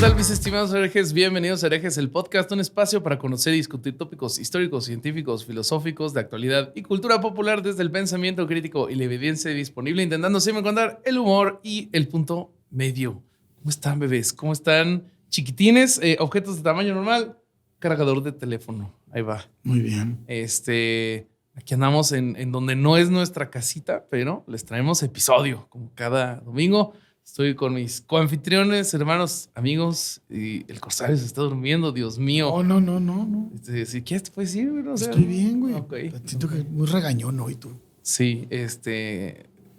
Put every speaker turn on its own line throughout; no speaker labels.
tal, mis estimados herejes? Bienvenidos a Herejes, el podcast, un espacio para conocer y discutir tópicos históricos, científicos, filosóficos, de actualidad y cultura popular desde el pensamiento crítico y la evidencia disponible, intentando siempre encontrar el humor y el punto medio. ¿Cómo están, bebés? ¿Cómo están, chiquitines? Objetos de tamaño normal, cargador de teléfono. Ahí va.
Muy bien.
Aquí andamos en donde no es nuestra casita, pero les traemos episodio, como cada domingo. Estoy con mis coanfitriones, hermanos, amigos, y el Corsario se está durmiendo, Dios mío.
No.
Si quieres te puedes ir, güey. O sea,
estoy bien, güey.
Okay.
Siento que muy regañón hoy tú.
Sí,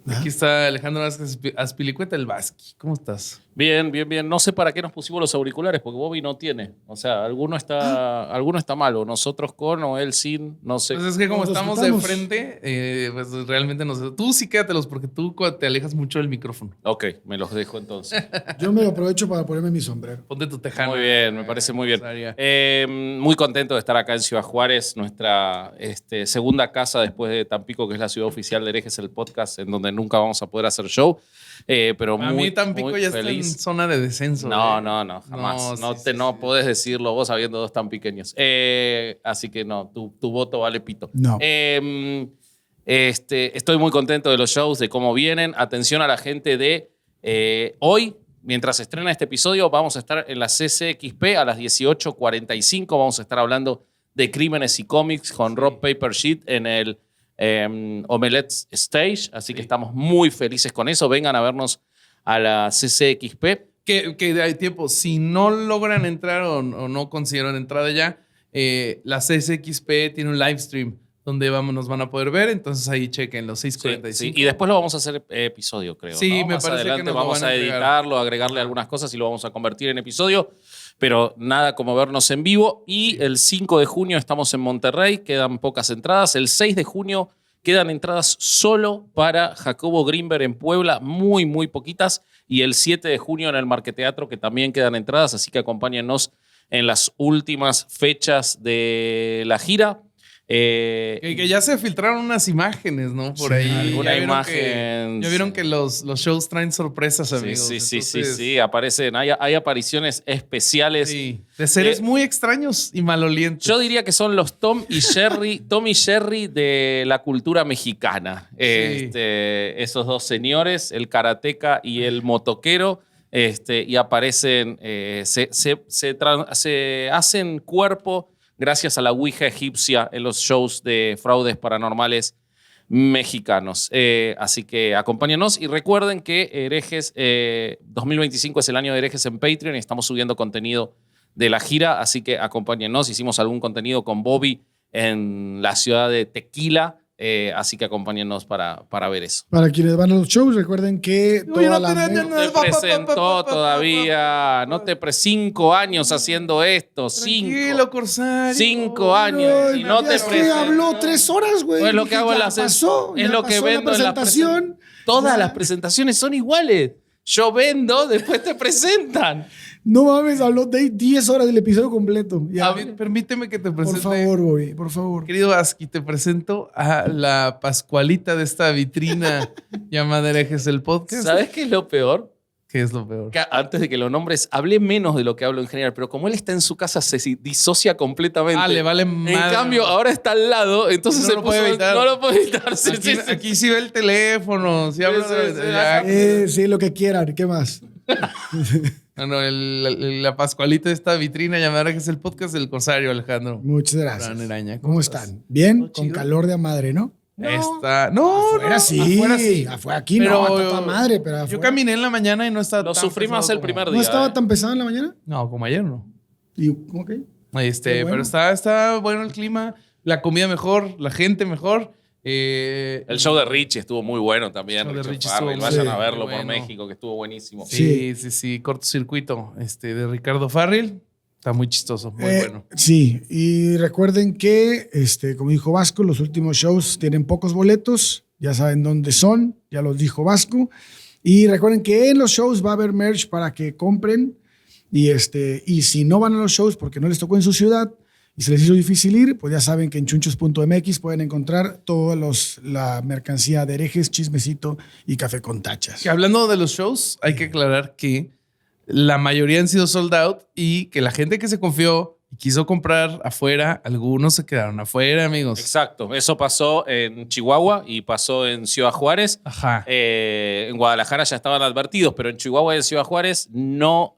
aquí está Alejandro Vázquez Azpilicueta, el Vasqui. ¿Cómo estás?
Bien. No sé para qué nos pusimos los auriculares, porque Bobby no tiene. O sea, alguno está malo. Nosotros con o él sin, no sé.
Pues es que como
Nos
estamos de frente, pues realmente no sé. Tú sí quédatelos, porque tú te alejas mucho del micrófono.
Ok, me los dejo entonces.
Yo me lo aprovecho para ponerme mi sombrero.
Ponte tu tejana.
Muy bien, me parece muy bien. Muy contento de estar acá en Ciudad Juárez, nuestra segunda casa después de Tampico, que es la ciudad oficial de Herejes, el podcast, en donde nunca vamos a poder hacer show. Pero
a mí Tampico
muy
ya
feliz.
está en zona de descenso.
No, jamás. No podés decirlo vos sabiendo dos tan pequeños. Así que no, tu voto vale pito.
No.
Estoy muy contento de los shows, de cómo vienen. Atención a la gente de hoy, mientras se estrena este episodio, vamos a estar en la CCXP a las 18:45. Vamos a estar hablando de crímenes y cómics con Rob Papersheet en el Omelette Stage. Así que estamos muy felices con eso. Vengan a vernos a la CCXP.
Que hay tiempo. Si no logran entrar o no consiguieron entrada ya, la CCXP tiene un live stream donde nos van a poder ver. Entonces ahí chequen los 6:45.
Sí. Y después lo vamos a hacer episodio, creo.
Sí,
¿no?
me
Más
parece
adelante
que nos
vamos
lo van
a
a
editarlo, agregarle algunas cosas y lo vamos a convertir en episodio. Pero nada como vernos en vivo. Y el 5 de junio estamos en Monterrey. Quedan pocas entradas. El 6 de junio quedan entradas solo para Jacobo Greenberg en Puebla. Muy, muy poquitas. Y el 7 de junio en el Marqueteatro, que también quedan entradas. Así que acompáñennos en las últimas fechas de la gira.
Que ya se filtraron unas imágenes, ¿no? Por ahí.
Alguna imagen.
Ya vieron que los shows traen sorpresas, amigos.
Sí. Aparecen, hay apariciones especiales.
Sí, de seres muy extraños y malolientes.
Yo diría que son los Tom y Jerry de la cultura mexicana.
Sí.
Esos dos señores, el karateca y el motoquero. Y aparecen, se hacen cuerpo gracias a la Ouija egipcia en los shows de fraudes paranormales mexicanos. Así que acompáñenos y recuerden que Herejes 2025 es el año de Herejes en Patreon y estamos subiendo contenido de la gira, así que acompáñenos. Hicimos algún contenido con Bobby en la ciudad de Tequila, así que acompáñennos para ver eso.
Para quienes van a los shows, recuerden que
No te presentó todavía. 5 años haciendo esto.
Tranquilo, Corsario.
5 años. Y no te presentó.
Habló 3 horas, güey.
Pues lo que hago en las
pasó,
es lo que vendo
la presentación.
en la Todas las presentaciones son iguales. Yo vendo, después te presentan.
No mames, habló de 10 horas del episodio completo. Ya.
Permíteme que te presente.
Por favor, Bobby, por favor.
Querido Vasqui, te presento a la Pascualita de esta vitrina llamada Herejes el podcast.
¿Sabes qué es lo peor?
¿Qué es lo peor?
Que antes de que lo nombres, hablé menos de lo que hablo en general, pero como él está en su casa, se disocia completamente.
Le vale madre.
En cambio, ahora está al lado, entonces
no lo puede evitar.
No lo puede evitar.
Aquí sí ve el teléfono. Sí,
sí, lo que quieran. ¿Qué más?
La Pascualita de esta vitrina llamada Herejes el podcast del Corsario, Alejandro.
Muchas gracias.
Araña,
¿Cómo están? ¿Bien? Con calor de a madre, ¿no?
Afuera sí.
Afuera aquí
pero,
no, está madre, pero afuera.
Yo caminé en la mañana y no estaba
Lo
tan
sufrimos
pesado
el primer día.
¿No estaba tan pesado en la mañana?
No, como ayer no.
¿Y cómo que?
Bueno. Pero está bueno el clima, la comida mejor, la gente mejor.
El show de Richie estuvo muy bueno también.
El show de Richie
Farrell,
estuvo
vayan
muy
a verlo
bueno.
por México, que estuvo buenísimo.
Sí, cortocircuito de Ricardo Farrell. Está muy chistoso, muy bueno.
Sí, y recuerden que, como dijo Vasco, los últimos shows tienen pocos boletos. Ya saben dónde son, ya los dijo Vasco. Y recuerden que en los shows va a haber merch para que compren. Y si no van a los shows porque no les tocó en su ciudad y se les hizo difícil ir, pues ya saben que en chunchos.mx pueden encontrar toda la mercancía de Herejes, Chismecito y Café con Tachas.
Que hablando de los shows, hay que aclarar que la mayoría han sido sold out y que la gente que se confió y quiso comprar afuera, algunos se quedaron afuera, amigos.
Exacto. Eso pasó en Chihuahua y pasó en Ciudad Juárez.
Ajá.
En Guadalajara ya estaban advertidos, pero en Chihuahua y en Ciudad Juárez no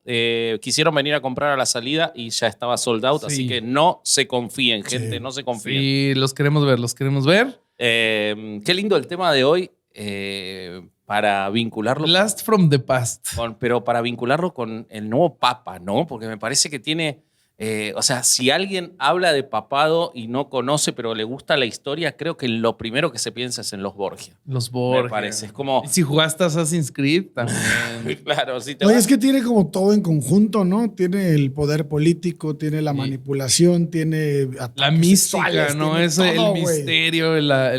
quisieron venir a comprar a la salida y ya estaba sold out.
Sí.
Así que no se confíen, gente, no se confíen.
Sí, los queremos ver, los queremos ver.
Qué lindo el tema de hoy para vincularlo.
Blast from the past.
Pero para vincularlo con el nuevo Papa, ¿no? Porque me parece que tiene... o sea, si alguien habla de papado y no conoce, pero le gusta la historia, creo que lo primero que se piensa es en los Borgia.
Los Borgia.
Me parece. Es como...
Y si jugaste Assassin's Creed, también.
Claro, si te
Oye,
vas-
es que tiene como todo en conjunto, ¿no? Tiene el poder político, tiene la manipulación, tiene
La
ataques
mística,
sexuales,
¿no?
tiene
Es el
todo, güey.
misterio, la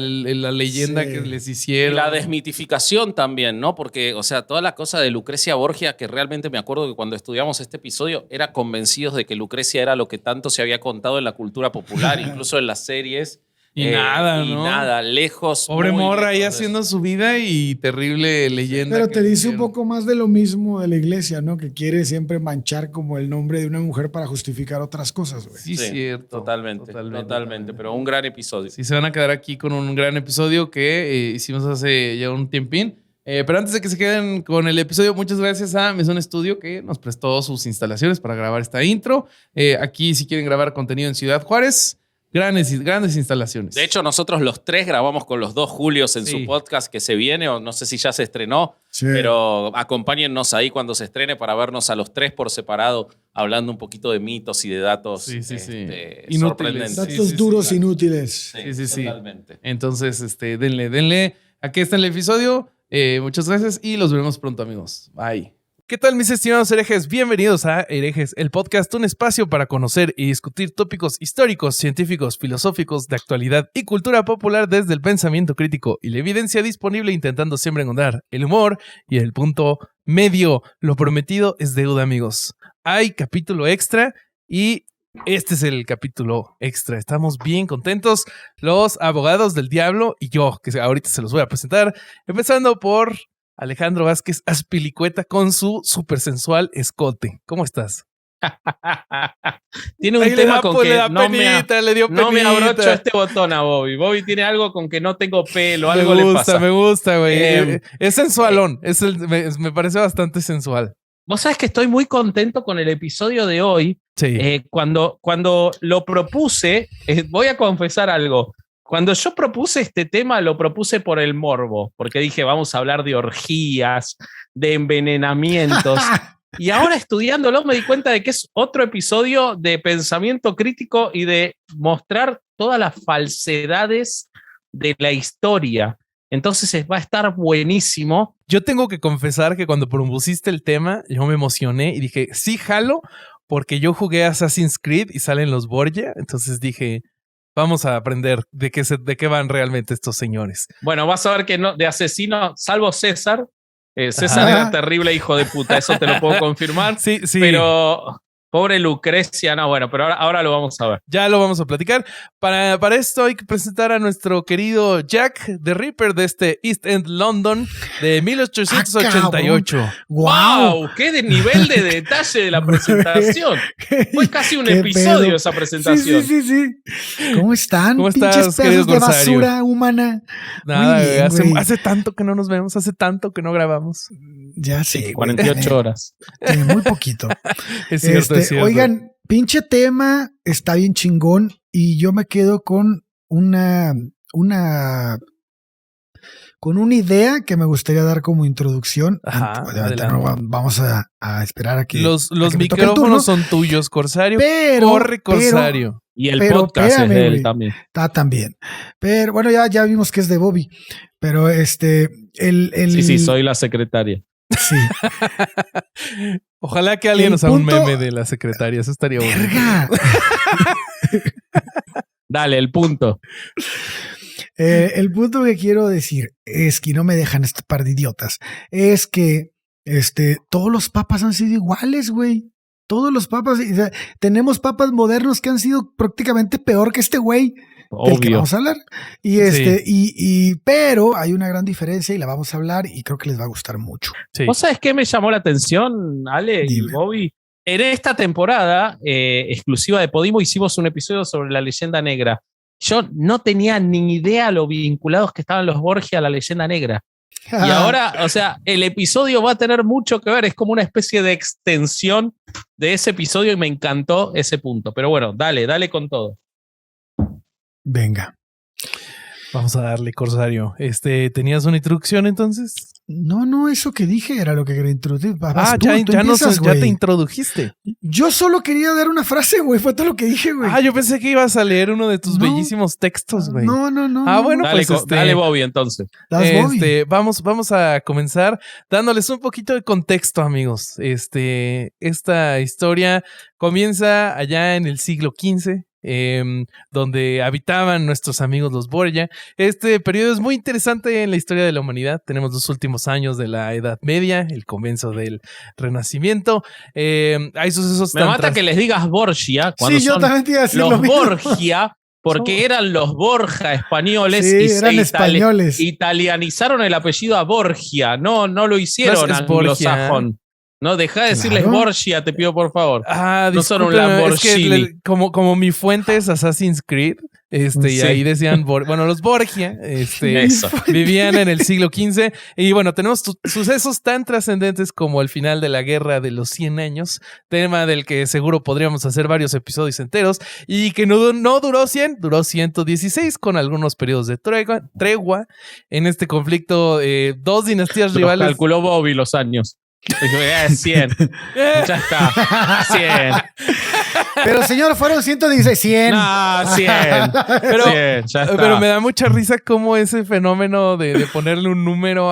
leyenda
Sí.
que les
Y
hicieron.
la desmitificación también, ¿no? Porque, o sea, toda la cosa de Lucrecia Borgia, que realmente me acuerdo que cuando estudiamos este episodio, era convencidos de que Lucrecia era lo que tanto se había contado en la cultura popular, incluso en las series.
Y nada,
y
¿no?
nada, lejos.
Pobre
muy
morra ahí
lejos de
haciendo
eso.
su vida y terrible leyenda.
Pero
que
te dice un
hicieron.
poco más de lo mismo de la iglesia, ¿no? Que quiere siempre manchar como el nombre de una mujer para justificar otras cosas, güey.
Sí, cierto.
Totalmente. Pero un gran episodio.
Sí, se van a quedar aquí con un gran episodio que hicimos hace ya un tiempín. Pero antes de que se queden con el episodio, muchas gracias a Mesón Studio que nos prestó sus instalaciones para grabar esta intro. Aquí, si quieren grabar contenido en Ciudad Juárez, grandes instalaciones.
De hecho, nosotros los tres grabamos con los dos Julios en
Sí.
su podcast que se viene, o no sé si ya se estrenó,
Sí.
pero acompáñennos ahí cuando se estrene para vernos a los tres por separado, hablando un poquito de mitos y de datos
Sí. Inútiles.
sorprendentes.
Datos
sí,
duros,
claro.
inútiles.
Sí.
Totalmente.
Entonces, denle. Aquí está el episodio. Muchas gracias y los veremos pronto, amigos. Bye. ¿Qué tal, mis estimados herejes? Bienvenidos a Herejes, el podcast, un espacio para conocer y discutir tópicos históricos, científicos, filosóficos, de actualidad y cultura popular desde el pensamiento crítico y la evidencia disponible, intentando siempre encontrar el humor y el punto medio. Lo prometido es deuda, amigos. Hay capítulo extra y este es el capítulo extra. Estamos bien contentos, los abogados del diablo y yo, que ahorita se los voy a presentar, empezando por Alejandro Vázquez Azpilicueta con su súper sensual escote. ¿Cómo estás?
Tiene un
Ahí
tema con
le
que
da
no
penita, le dio
me
penita.
abrocho este botón a Bobby. Bobby tiene algo con que no tengo pelo, algo
me
le
gusta,
pasa.
me gusta, güey.
Eh,
Es sensualón. Me parece bastante sensual.
Vos sabés que estoy muy contento con el episodio de hoy.
Sí.
Cuando lo propuse, voy a confesar algo. Cuando yo propuse este tema, lo propuse por el morbo, porque dije, vamos a hablar de orgías, de envenenamientos. Y ahora estudiándolo me di cuenta de que es otro episodio de pensamiento crítico y de mostrar todas las falsedades de la historia. Entonces va a estar buenísimo.
Yo tengo que confesar que cuando propusiste el tema, yo me emocioné y dije, sí, jalo, porque yo jugué Assassin's Creed y salen los Borgia. Entonces dije, vamos a aprender de qué van realmente estos señores.
Bueno, vas a ver que no, de asesino, salvo César. César era terrible hijo de puta, eso te lo puedo confirmar.
Sí.
Pero pobre Lucrecia, no, bueno, pero ahora lo vamos a ver.
Ya lo vamos a platicar. Para esto hay que presentar a nuestro querido Jack the Ripper de este East End London de 1888.
¡Wow! ¡Qué de nivel de detalle de la presentación! Fue casi un
¿Qué
episodio
pedo?
esa presentación.
Sí. ¿Cómo están?
¿Cómo
Pinches
estás,
pedazos
querido
de
Corsario?
basura humana.
Nada,
Muy
güey,
bien, güey.
hace tanto que no nos vemos, hace tanto que no grabamos.
Ya sé.
Sí,
güey,
48 horas.
tiene muy poquito.
Es cierto, es cierto.
Oigan, pinche tema, está bien chingón y yo me quedo con una idea que me gustaría dar como introducción.
Ajá,
Obviamente
adelante.
no vamos a esperar a que
Los
a que me toque el
micrófonos
turno,
son tuyos, Corsario.
pero
Corre, Corsario.
Y el
Pero
podcast es
espérame,
de él
güy.
también.
está también. Pero bueno, ya vimos que es de Bobby. Pero
Sí, soy la secretaria.
sí.
Ojalá que alguien
El
nos haga un
punto-
meme de la secretaria. Eso estaría bueno.
Verga.
Dale, el punto.
El punto que quiero decir es que no me dejan este par de idiotas. Es que todos los papas han sido iguales, güey. Todos los papas. O sea, tenemos papas modernos que han sido prácticamente peor que este güey. del que
Obvio.
vamos a hablar. Pero hay una gran diferencia y la vamos a hablar y creo que les va a gustar mucho.
Sí.
¿Vos sabés qué me llamó la atención, Ale y
Dime.
Bobby? En esta temporada exclusiva de Podimo hicimos un episodio sobre la leyenda negra. Yo no tenía ni idea lo vinculados que estaban los Borgia a la leyenda negra. Y ahora, o sea, el episodio va a tener mucho que ver. Es como una especie de extensión de ese episodio y me encantó ese punto. Pero bueno, dale con todo.
Venga.
Vamos a darle, Corsario. ¿Tenías una introducción entonces?
No, eso que dije era lo que quería introducir.
Ya te introdujiste.
Yo solo quería dar una frase, güey. Fue todo lo que dije, güey.
Yo pensé que ibas a leer uno de tus bellísimos textos, güey.
No.
Bueno,
Dale,
pues
dale Bobby, entonces.
Bobby.
Vamos a comenzar dándoles un poquito de contexto, amigos. Esta historia comienza allá en el siglo XV. Donde habitaban nuestros amigos los Borgia. Este periodo es muy interesante en la historia de la humanidad. Tenemos los últimos años de la Edad Media, el comienzo del Renacimiento. Hay sucesos
Me mata que les digas Borgia cuando
yo
son
también te iba a decir
los
lo mismo.
Borgia, porque eran los Borja españoles
Sí,
y
eran españoles.
italianizaron el apellido a Borgia. No lo hicieron
es Borgia.
anglosajón. No, deja de decirles
Claro.
Borgia, te pido por favor.
No
son un Lamborghini.
Es que como mi fuente es Assassin's Creed, y
Sí.
ahí decían, los Borgia,
Eso.
vivían en el siglo XV. Y bueno, tenemos sucesos tan trascendentes como el final de la Guerra de los 100 años, tema del que seguro podríamos hacer varios episodios enteros, y que no duró 100, duró 116, con algunos periodos de tregua. En este conflicto, dos dinastías
Los
rivales.
calculó Bobby los años. Dijo, 100. Ya está. 100.
Pero señor, fueron 116, 100.
No, 100.
Pero,
100, ya está.
pero me da mucha risa cómo ese fenómeno de ponerle un número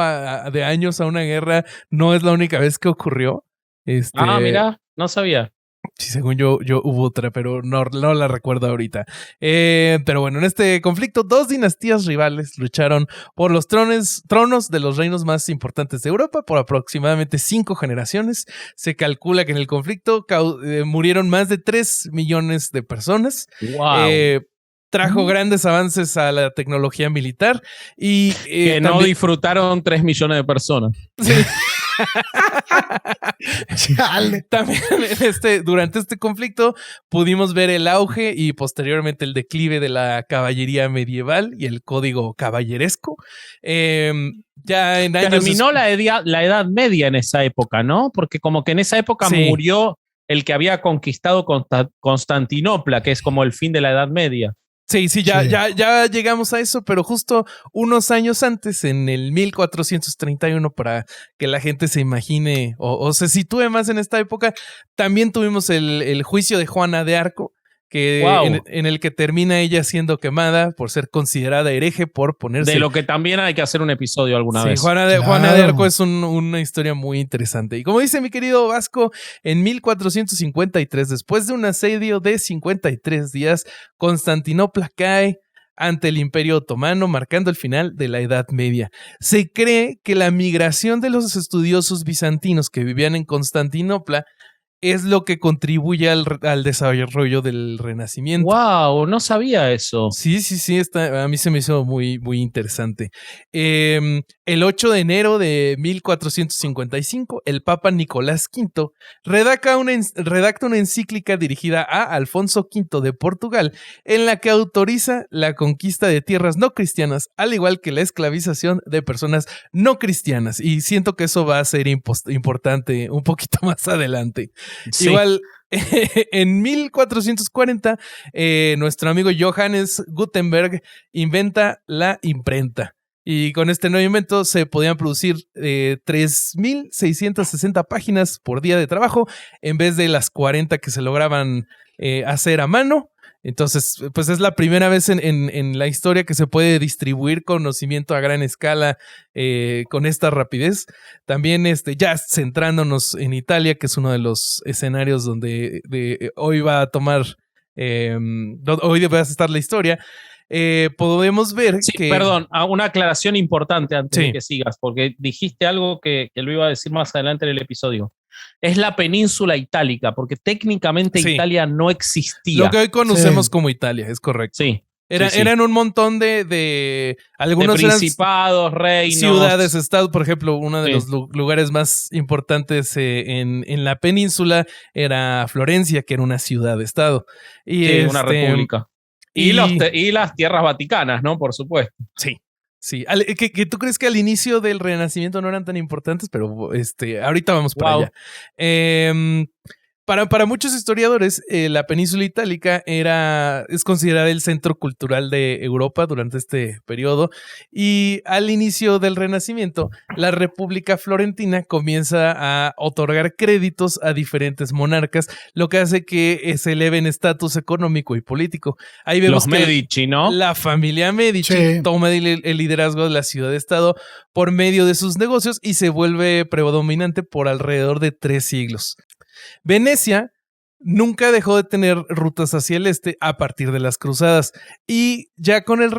de años a una guerra no es la única vez que ocurrió.
Mira, no sabía.
Sí, según yo hubo otra, pero no la recuerdo ahorita. Pero bueno, en este conflicto, dos dinastías rivales lucharon por los tronos de los reinos más importantes de Europa por aproximadamente 5 generaciones. Se calcula que en el conflicto murieron más de 3 millones de personas.
Wow.
Trajo grandes avances a la tecnología militar y
que no disfrutaron 3 millones de personas.
Sí.
Chale.
También durante este conflicto pudimos ver el auge y posteriormente el declive de la caballería medieval y el código caballeresco. Ya en años
terminó la Edad Media en esa época, ¿no? Porque como que en esa época murió el que había conquistado Constantinopla, que es como el fin de la Edad Media.
Sí, ya llegamos a eso, pero justo unos años antes, en el 1431, para que la gente se imagine o se sitúe más en esta época, también tuvimos el juicio de Juana de Arco, en el que termina ella siendo quemada por ser considerada hereje por ponerse...
De lo que también hay que hacer un episodio alguna vez.
Juana de Arco es una historia muy interesante. Y como dice mi querido Vasco, en 1453, después de un asedio de 53 días, Constantinopla cae ante el Imperio Otomano, marcando el final de la Edad Media. Se cree que la migración de los estudiosos bizantinos que vivían en Constantinopla es lo que contribuye al desarrollo del Renacimiento.
¡Wow! No sabía eso.
Sí, a mí se me hizo muy, muy interesante. El 8 de enero de 1455, el Papa Nicolás V redacta una encíclica dirigida a Alfonso V de Portugal, en la que autoriza la conquista de tierras no cristianas, al igual que la esclavización de personas no cristianas. Y siento que eso va a ser importante un poquito más adelante. Sí. Igual, en 1440, nuestro amigo Johannes Gutenberg inventa la imprenta. Y con este nuevo invento se podían producir 3.660 páginas por día de trabajo en vez de las 40 que se lograban hacer a mano. Entonces, pues es la primera vez en la historia que se puede distribuir conocimiento a gran escala con esta rapidez. También ya centrándonos en Italia, que es uno de los escenarios donde hoy va a hoy va a estar la historia. Podemos ver que...
Perdón, una aclaración importante antes de que sigas, porque dijiste algo que lo iba a decir más adelante en el episodio. Es la península itálica, porque técnicamente Italia no existía.
Lo que hoy conocemos como Italia, es correcto.
Sí.
Eran un montón de algunos
de principados, reinos.
Ciudades, estados. Por ejemplo, uno de los lugares más importantes en la península era Florencia, que era una ciudad-estado. Y
una república. Y las tierras vaticanas, ¿no? Por supuesto.
Sí. Sí, que tú crees que al inicio del Renacimiento no eran tan importantes, pero ahorita vamos para allá. Para muchos historiadores, la península itálica es considerada el centro cultural de Europa durante este periodo, y al inicio del Renacimiento, la República Florentina comienza a otorgar créditos a diferentes monarcas, lo que hace que se eleve en estatus económico y político. Ahí vemos
los Medici, ¿no?
La familia Medici toma el liderazgo de la ciudad-estado por medio de sus negocios y se vuelve predominante por alrededor de 3 siglos. Venecia nunca dejó de tener rutas hacia el este a partir de las cruzadas, y ya con el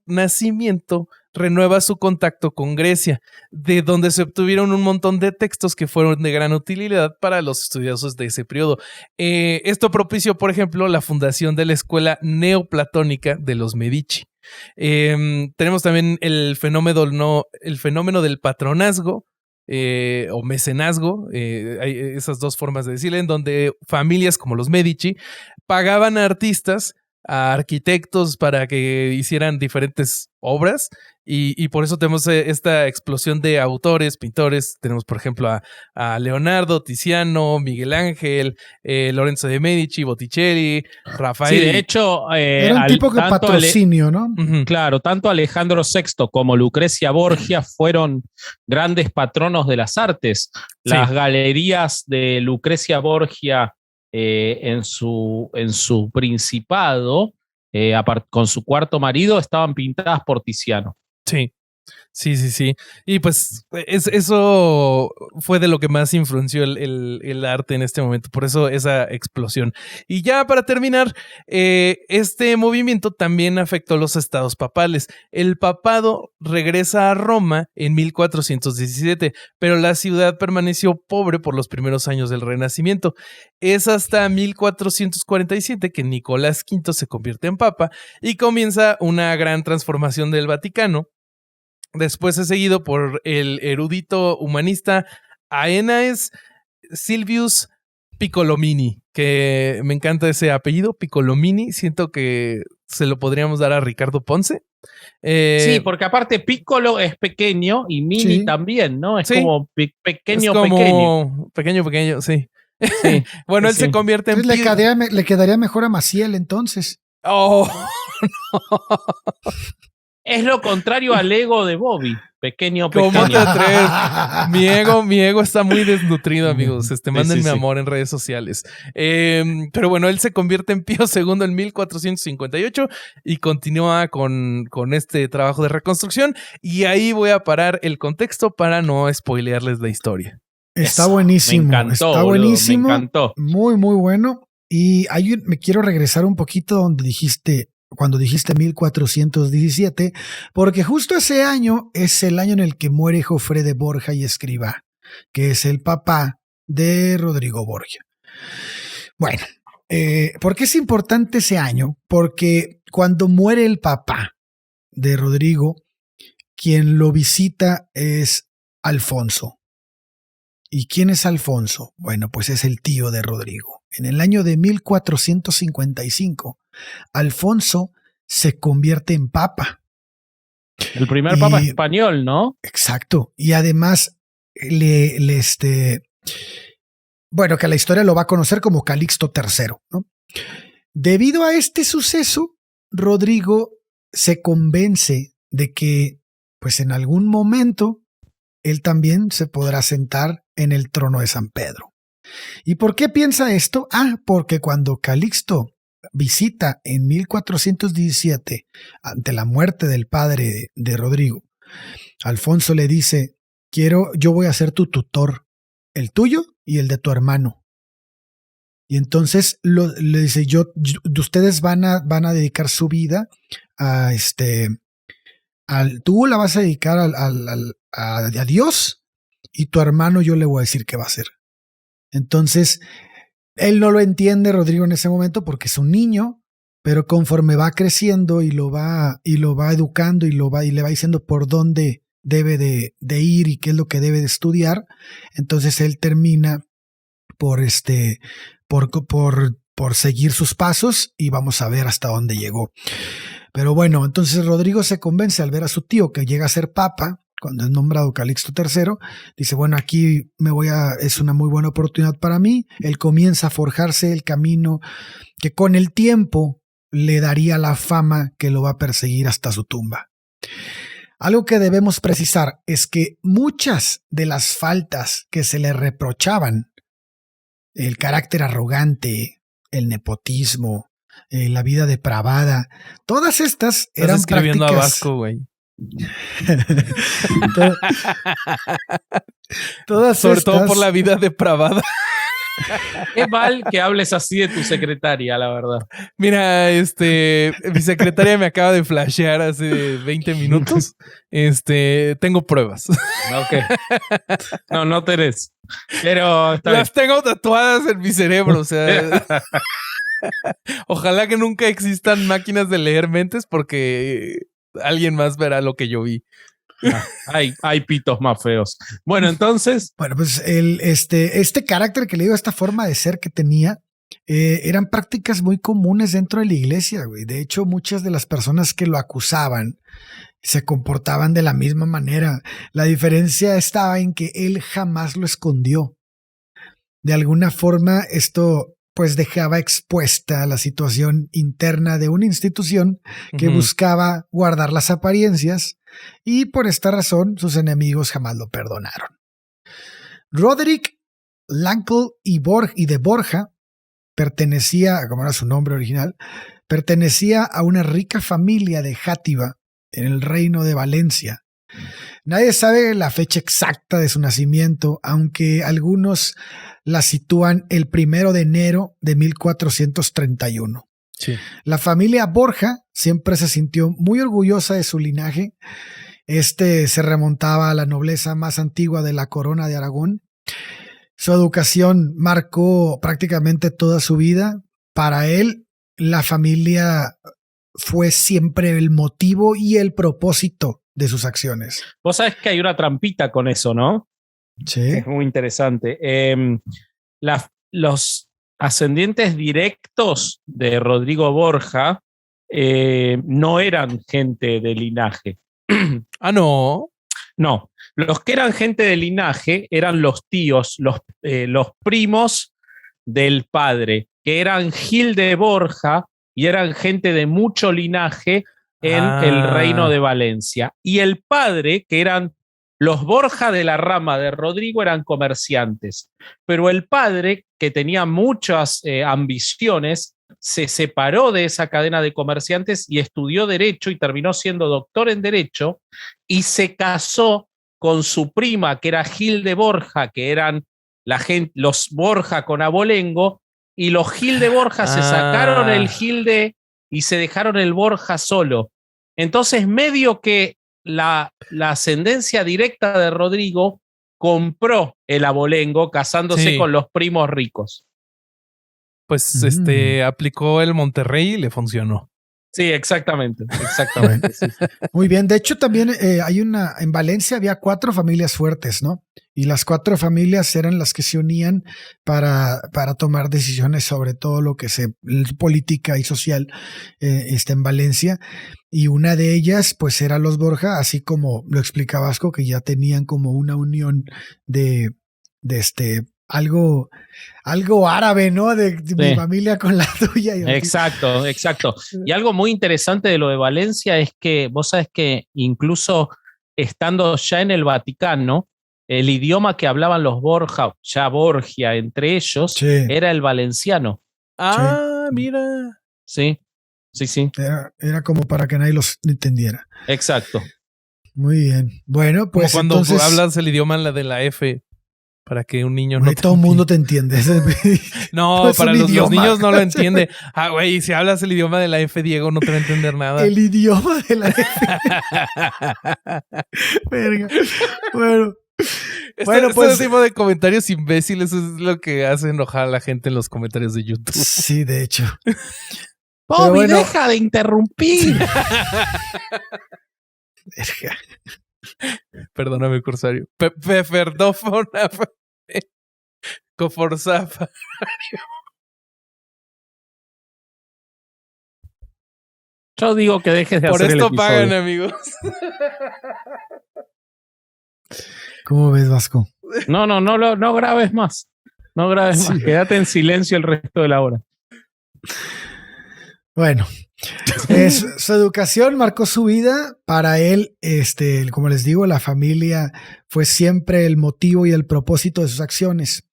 Renacimiento renueva su contacto con Grecia, de donde se obtuvieron un montón de textos que fueron de gran utilidad para los estudiosos de ese periodo. Esto propició, por ejemplo, la fundación de la escuela neoplatónica de los Medici. Tenemos también el fenómeno del patronazgo, o mecenazgo, hay esas dos formas de decirle, en donde familias como los Medici pagaban a artistas, a arquitectos para que hicieran diferentes obras, y por eso tenemos esta explosión de autores, pintores. Tenemos, por ejemplo, a Leonardo, Tiziano, Miguel Ángel, Lorenzo de Medici, Botticelli, Rafael.
Sí, de hecho,
era un tipo de patrocinio, ¿no?
Claro, tanto Alejandro VI como Lucrecia Borgia fueron grandes patronos de las artes. Las galerías de Lucrecia Borgia en su principado, con su cuarto marido, estaban pintadas por Tiziano.
Sí. Y pues eso fue de lo que más influenció el arte en este momento. Por eso esa explosión. Y ya para terminar, este movimiento también afectó a los estados papales. El papado regresa a Roma en 1417, pero la ciudad permaneció pobre por los primeros años del Renacimiento. Es hasta 1447 que Nicolás V se convierte en papa y comienza una gran transformación del Vaticano. Después es seguido por el erudito humanista Aeneas Silvius Piccolomini, que me encanta ese apellido, Piccolomini. Siento que se lo podríamos dar a Ricardo Ponce.
Sí, porque aparte Piccolo es pequeño y Mini también, ¿no? Es como pequeño.
Pequeño, sí. Bueno, él se convierte en...
Le quedaría mejor a Maciel, entonces.
Oh, no.
Es lo contrario al ego de Bobby. Pequeño.
¿Cómo te atreves? Mi ego está muy desnutrido, amigos. Mándenme amor en redes sociales. Pero bueno, él se convierte en Pío II en 1458 y continúa con este trabajo de reconstrucción. Y ahí voy a parar el contexto para no spoilearles la historia.
Está buenísimo.
Me encantó,
está buenísimo.
Me encantó.
Muy, muy bueno. Y me quiero regresar un poquito cuando dijiste 1417, porque justo ese año es el año en el que muere Jofré de Borja y Escrivá, que es el papá de Rodrigo Borgia. Bueno, ¿por qué es importante ese año? Porque cuando muere el papá de Rodrigo, quien lo visita es Alfonso. ¿Y quién es Alfonso? Bueno, pues es el tío de Rodrigo. En el año de 1455, Alfonso se convierte en papa.
El primer papa español, ¿no?
Exacto. Y además, bueno, que la historia lo va a conocer como Calixto III, ¿no? Debido a este suceso, Rodrigo se convence de que, pues en algún momento, él también se podrá sentar en el trono de San Pedro. ¿Y por qué piensa esto? Porque cuando Calixto visita en 1417, ante la muerte del padre de Rodrigo, Alfonso le dice: yo voy a ser tu tutor, el tuyo y el de tu hermano. Y entonces le dice: ustedes van a dedicar su vida a tú la vas a dedicar a Dios, y tu hermano yo le voy a decir qué va a hacer. Entonces, él no lo entiende, Rodrigo, en ese momento, porque es un niño, pero conforme va creciendo y lo va educando y le va diciendo por dónde debe de ir y qué es lo que debe de estudiar, entonces él termina por seguir sus pasos y vamos a ver hasta dónde llegó. Pero bueno, entonces Rodrigo se convence al ver a su tío que llega a ser papa cuando es nombrado Calixto III. Dice, bueno, aquí es una muy buena oportunidad para mí. Él comienza a forjarse el camino que con el tiempo le daría la fama que lo va a perseguir hasta su tumba. Algo que debemos precisar es que muchas de las faltas que se le reprochaban, el carácter arrogante, el nepotismo, la vida depravada, todas estas eran
escribiendo
prácticas...
a Vasco, güey.
Todas
Sobre
estas...
todo por la vida depravada.
Es mal que hables así de tu secretaria, la verdad.
Mira, mi secretaria me acaba de flashear hace 20 minutos. Tengo pruebas.
Ok. No tenés. Pero está
Las tengo tatuadas en mi cerebro, o sea. Ojalá que nunca existan máquinas de leer mentes porque alguien más verá lo que yo vi.
Hay pitos más feos. Bueno, entonces.
Bueno, pues este carácter que le digo, esta forma de ser que tenía, eran prácticas muy comunes dentro de la iglesia, güey. De hecho, muchas de las personas que lo acusaban se comportaban de la misma manera. La diferencia estaba en que él jamás lo escondió. De alguna forma, esto pues dejaba expuesta la situación interna de una institución que buscaba guardar las apariencias, y por esta razón sus enemigos jamás lo perdonaron. Roderick Lancel y de Borja pertenecía, como era su nombre original, pertenecía a una rica familia de Játiva en el reino de Valencia. Nadie sabe la fecha exacta de su nacimiento, aunque algunos la sitúan el 1 de enero de 1431.
Sí.
La familia Borja siempre se sintió muy orgullosa de su linaje. Se remontaba a la nobleza más antigua de la corona de Aragón. Su educación marcó prácticamente toda su vida. Para él, la familia fue siempre el motivo y el propósito de sus acciones.
Vos sabés que hay una trampita con eso, ¿no?
Sí.
Es muy interesante. Los ascendientes directos de Rodrigo Borja no eran gente de linaje.
Ah, no.
No, los que eran gente de linaje eran los tíos, los primos del padre, que eran Gil de Borja y eran gente de mucho linaje en el reino de Valencia. Y el padre, que eran los Borja de la rama de Rodrigo, eran comerciantes. Pero el padre, que tenía muchas ambiciones, se separó de esa cadena de comerciantes y estudió Derecho y terminó siendo doctor en Derecho y se casó con su prima, que era Gil de Borja, que eran los Borja con abolengo, y los Gil de Borja se sacaron el Gilde y se dejaron el Borja solo. Entonces, medio que la ascendencia directa de Rodrigo compró el abolengo casándose con los primos ricos.
Pues aplicó el Monterrey y le funcionó.
Sí, exactamente. Sí.
Muy bien. De hecho, también en Valencia había 4 familias fuertes, ¿no? Y las 4 familias eran las que se unían para tomar decisiones sobre todo lo que política y social en Valencia. Y una de ellas, pues, era los Borja, así como lo explica Vasco, que ya tenían como una unión de algo árabe, ¿no? De mi familia con la tuya.
Exacto. Y algo muy interesante de lo de Valencia es que vos sabés que incluso estando ya en el Vaticano, el idioma que hablaban los Borja, ya Borgia entre ellos, era el valenciano.
Mira.
Sí.
Era como para que nadie los entendiera.
Exacto.
Muy bien. Bueno, pues
como cuando
entonces
hablas el idioma de la F. Para que un niño no...
todo el mundo te entiende.
No, pues para los niños no lo entiende. Güey, si hablas el idioma de la F, Diego, no te va a entender nada.
El idioma de la F. Verga. Bueno.
Este tipo de comentarios imbéciles es lo que hace enojar a la gente en los comentarios de YouTube.
Sí, de hecho.
Bobby,
bueno.
deja de interrumpir.
Perdóname, Corsario. Perdófona. Coforzafa.
Yo digo que dejes de
Por
hacer el
esto
episodio.
pagan, amigos.
¿Cómo ves, Vasco?
No grabes más. No grabes
Sí.
más. Quédate en silencio el resto de la hora.
Bueno, su educación marcó su vida. Para él, como les digo, la familia fue siempre el motivo y el propósito de sus acciones.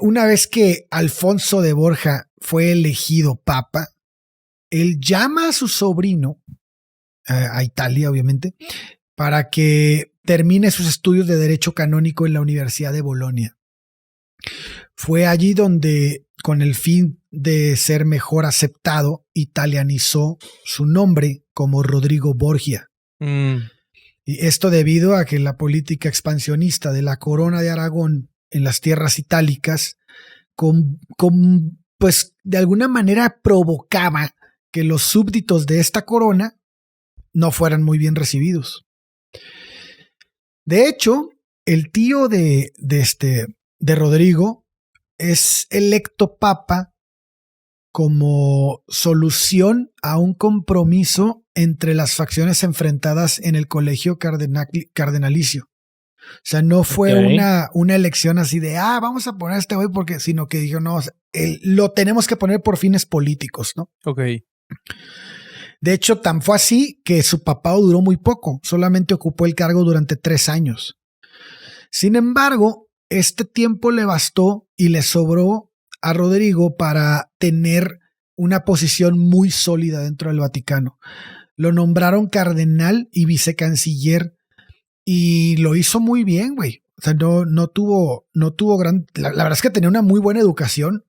Una vez que Alfonso de Borja fue elegido papa, él llama a su sobrino, a Italia, obviamente, para que termine sus estudios de Derecho Canónico en la Universidad de Bolonia. Fue allí donde, con el fin de ser mejor aceptado, italianizó su nombre como Rodrigo Borgia. Y esto debido a que la política expansionista de la corona de Aragón en las tierras itálicas, pues de alguna manera provocaba que los súbditos de esta corona no fueran muy bien recibidos. De hecho, el tío de Rodrigo es electo papa como solución a un compromiso entre las facciones enfrentadas en el colegio cardenalicio. O sea, no fue una elección así de, vamos a poner a este güey porque, sino que dijo, no, lo tenemos que poner por fines políticos, ¿no?
Ok.
De hecho, tan fue así que su papá duró muy poco, solamente ocupó el cargo durante 3 años. Sin embargo, este tiempo le bastó y le sobró a Rodrigo para tener una posición muy sólida dentro del Vaticano. Lo nombraron cardenal y vicecanciller y lo hizo muy bien, güey. O sea, no tuvo gran... La verdad es que tenía una muy buena educación.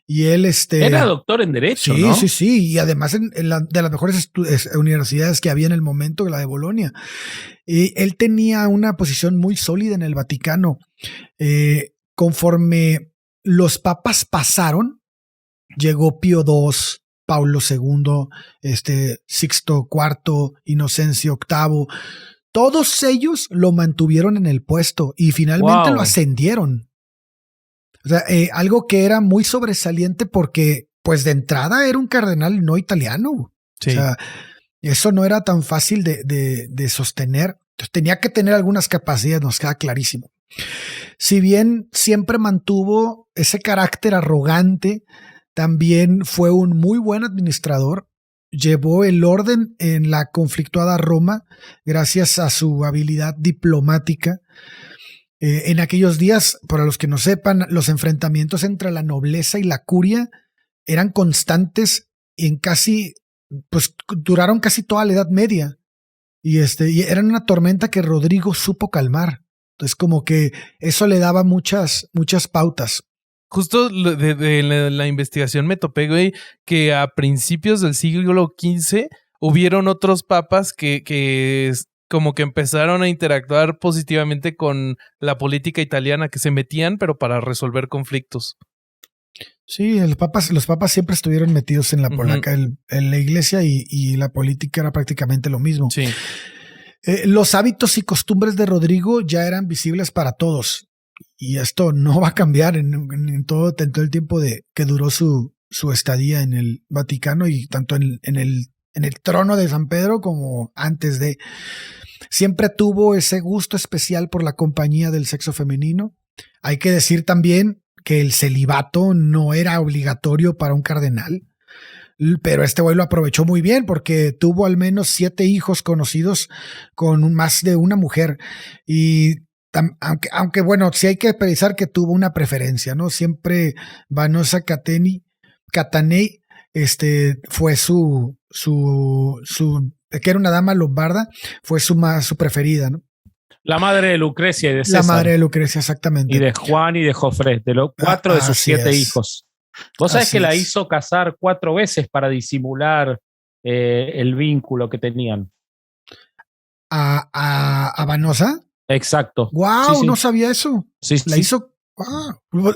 Y él
era doctor en Derecho,
sí,
¿no?
Sí. Y además de las mejores universidades que había en el momento, la de Bolonia. Y él tenía una posición muy sólida en el Vaticano. Conforme los papas pasaron, llegó Pío II, Paulo II, Sixto IV, Inocencio VIII. Todos ellos lo mantuvieron en el puesto y finalmente lo ascendieron. O sea, algo que era muy sobresaliente porque, pues de entrada era un cardenal no italiano. Sí. O sea, eso no era tan fácil de sostener. Entonces, tenía que tener algunas capacidades, nos queda clarísimo. Si bien siempre mantuvo ese carácter arrogante, también fue un muy buen administrador. Llevó el orden en la conflictuada Roma gracias a su habilidad diplomática. En aquellos días, para los que no sepan, los enfrentamientos entre la nobleza y la curia eran constantes y pues duraron casi toda la Edad Media. Y eran una tormenta que Rodrigo supo calmar. Entonces, como que eso le daba muchas pautas.
Justo de la investigación me topé, güey, que a principios del siglo XV hubieron otros papas que como que empezaron a interactuar positivamente con la política italiana, que se metían, pero para resolver conflictos.
Sí, los papas siempre estuvieron metidos en la polaca, en la iglesia y la política era prácticamente lo mismo.
Sí.
Los hábitos y costumbres de Rodrigo ya eran visibles para todos y esto no va a cambiar en todo el tiempo que duró su estadía en el Vaticano y tanto en el trono de San Pedro como antes de. Siempre tuvo ese gusto especial por la compañía del sexo femenino. Hay que decir también que el celibato no era obligatorio para un cardenal, pero este güey lo aprovechó muy bien porque tuvo al menos 7 hijos conocidos con más de una mujer. Y aunque bueno, sí hay que pensar que tuvo una preferencia, ¿no? Siempre Vanosa Catanei fue su que era una dama lombarda, fue su preferida, ¿no?
La madre de Lucrecia y de César.
La madre de Lucrecia, exactamente.
Y de Juan y de Jofré, de los 4 de sus 7 hijos. Vos sabés que la hizo casar 4 veces para disimular el vínculo que tenían.
¿A Vanosa?
Exacto.
¡Wow!
Sí.
No sabía eso.
Sí,
la hizo.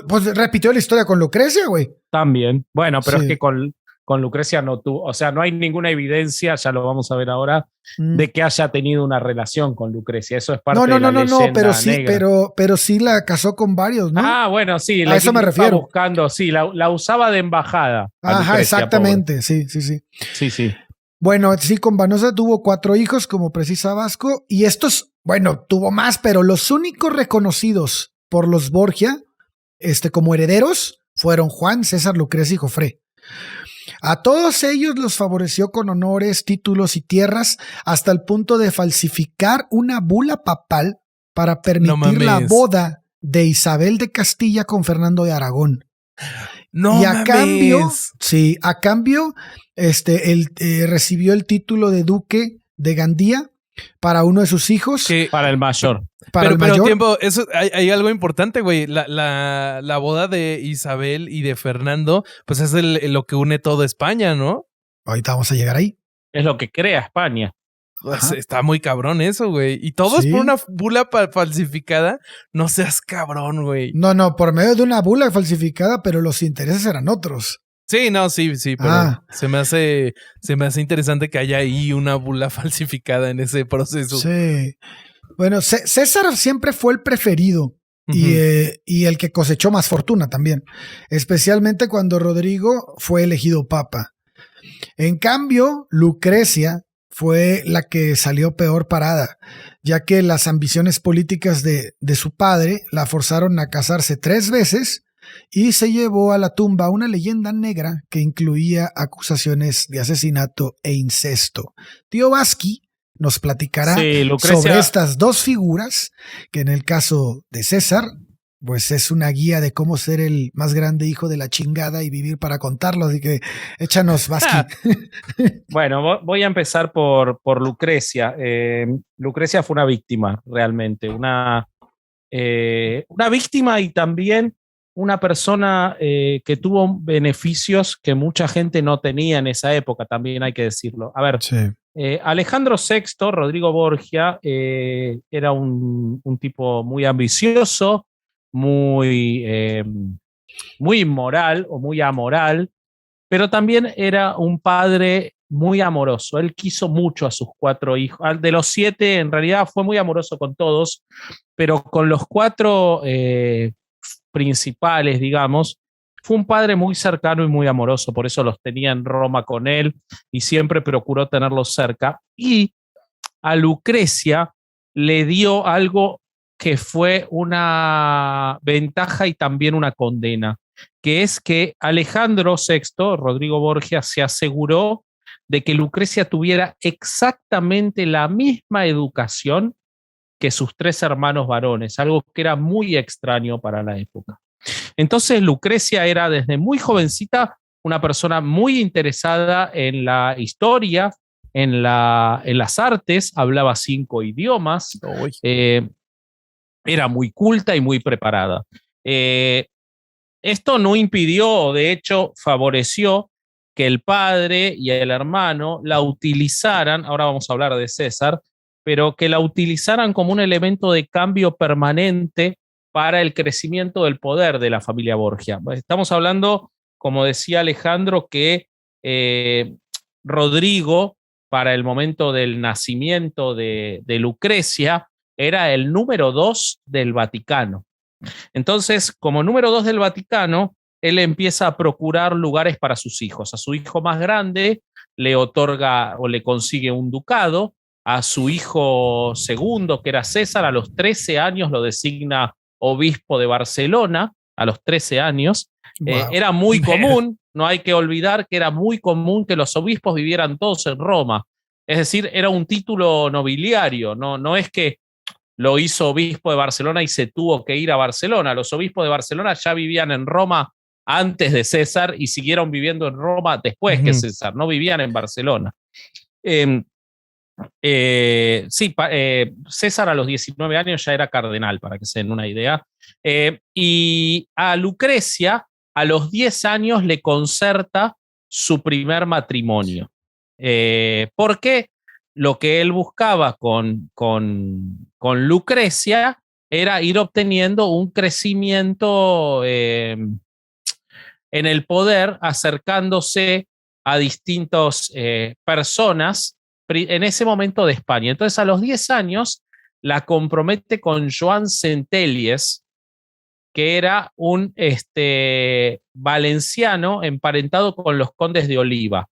Pues repitió la historia con Lucrecia, güey.
También. Bueno, pero es que con con Lucrecia no tuvo, o sea, no hay ninguna evidencia, ya lo vamos a ver ahora, de que haya tenido una relación con Lucrecia. Eso es parte de la leyenda
pero sí,
negra.
pero sí la casó con varios, ¿no?
Ah, bueno, sí,
A eso me refiero.
Buscando, sí, la usaba de embajada.
Ajá,
Lucrecia,
exactamente,
pobre.
sí.
Sí.
Bueno, sí, con Vanosa tuvo 4 hijos, como precisa Vasco, y estos, bueno, tuvo más, pero los únicos reconocidos por los Borgia, como herederos, fueron Juan, César, Lucrecia y Jofré. A todos ellos los favoreció con honores, títulos y tierras, hasta el punto de falsificar una bula papal para permitir la boda de Isabel de Castilla con Fernando de Aragón.
No,
y a cambio, él recibió el título de duque de Gandía para uno de sus hijos.
Para el mayor.
Pero
tiempo, eso hay algo importante, güey. La boda de Isabel y de Fernando, pues es lo que une toda España, ¿no?
Ahorita vamos a llegar ahí.
Es lo que crea España.
Pues está muy cabrón eso, güey. Y todo es por una bula falsificada. No seas cabrón, güey.
No, por medio de una bula falsificada, pero los intereses eran otros.
Sí, no, sí, pero se me hace interesante que haya ahí una bula falsificada en ese proceso.
Sí. Bueno, César siempre fue el preferido y el que cosechó más fortuna también, especialmente cuando Rodrigo fue elegido papa. En cambio, Lucrecia fue la que salió peor parada, ya que las ambiciones políticas de su padre la forzaron a casarse 3 veces y se llevó a la tumba una leyenda negra que incluía acusaciones de asesinato e incesto. Tío Vasqui nos platicará sobre estas 2 figuras, que en el caso de César, pues es una guía de cómo ser el más grande hijo de la chingada y vivir para contarlo. Así que échanos, Vasqui.
Bueno, voy a empezar por Lucrecia. Lucrecia fue una víctima, realmente. Una víctima y también una persona que tuvo beneficios que mucha gente no tenía en esa época, también hay que decirlo. A ver, Alejandro VI, Rodrigo Borgia, era un tipo muy ambicioso, muy inmoral o muy amoral, pero también era un padre muy amoroso. Él quiso mucho a sus 4 hijos. De los 7, en realidad fue muy amoroso con todos, pero con los 4 principales, digamos, fue un padre muy cercano y muy amoroso. Por eso los tenía en Roma con él y siempre procuró tenerlos cerca. Y a Lucrecia le dio algo que fue una ventaja y también una condena, que es que Alejandro VI, Rodrigo Borgia, se aseguró de que Lucrecia tuviera exactamente la misma educación que sus 3 hermanos varones, algo que era muy extraño para la época. Entonces Lucrecia era desde muy jovencita una persona muy interesada en la historia, en las artes, hablaba 5 idiomas, era muy culta y muy preparada. Esto no impidió, de hecho, favoreció que el padre y el hermano la utilizaran, ahora vamos a hablar de César, pero que la utilizaran como un elemento de cambio permanente para el crecimiento del poder de la familia Borgia. Estamos hablando, como decía Alejandro, que Rodrigo, para el momento del nacimiento de Lucrecia, era el número 2 del Vaticano. Entonces, como número 2 del Vaticano, él empieza a procurar lugares para sus hijos. A su hijo más grande le otorga o le consigue un ducado. A su hijo segundo, que era César, a los 13 años lo designa obispo de Barcelona, a los 13 años. Wow. Era muy común, no hay que olvidar que era muy común que los obispos vivieran todos en Roma. Es decir, era un título nobiliario, no es que lo hizo obispo de Barcelona y se tuvo que ir a Barcelona. Los obispos de Barcelona ya vivían en Roma antes de César y siguieron viviendo en Roma después que César, no vivían en Barcelona. César a los 19 años ya era cardenal, para que se den una idea. Y a Lucrecia a los 10 años le concerta su primer matrimonio. Porque lo que él buscaba con Lucrecia era ir obteniendo un crecimiento en el poder, acercándose a distintas personas en ese momento de España. Entonces, a los 10 años, la compromete con Joan Centelles, que era un valenciano emparentado con los condes de Oliva.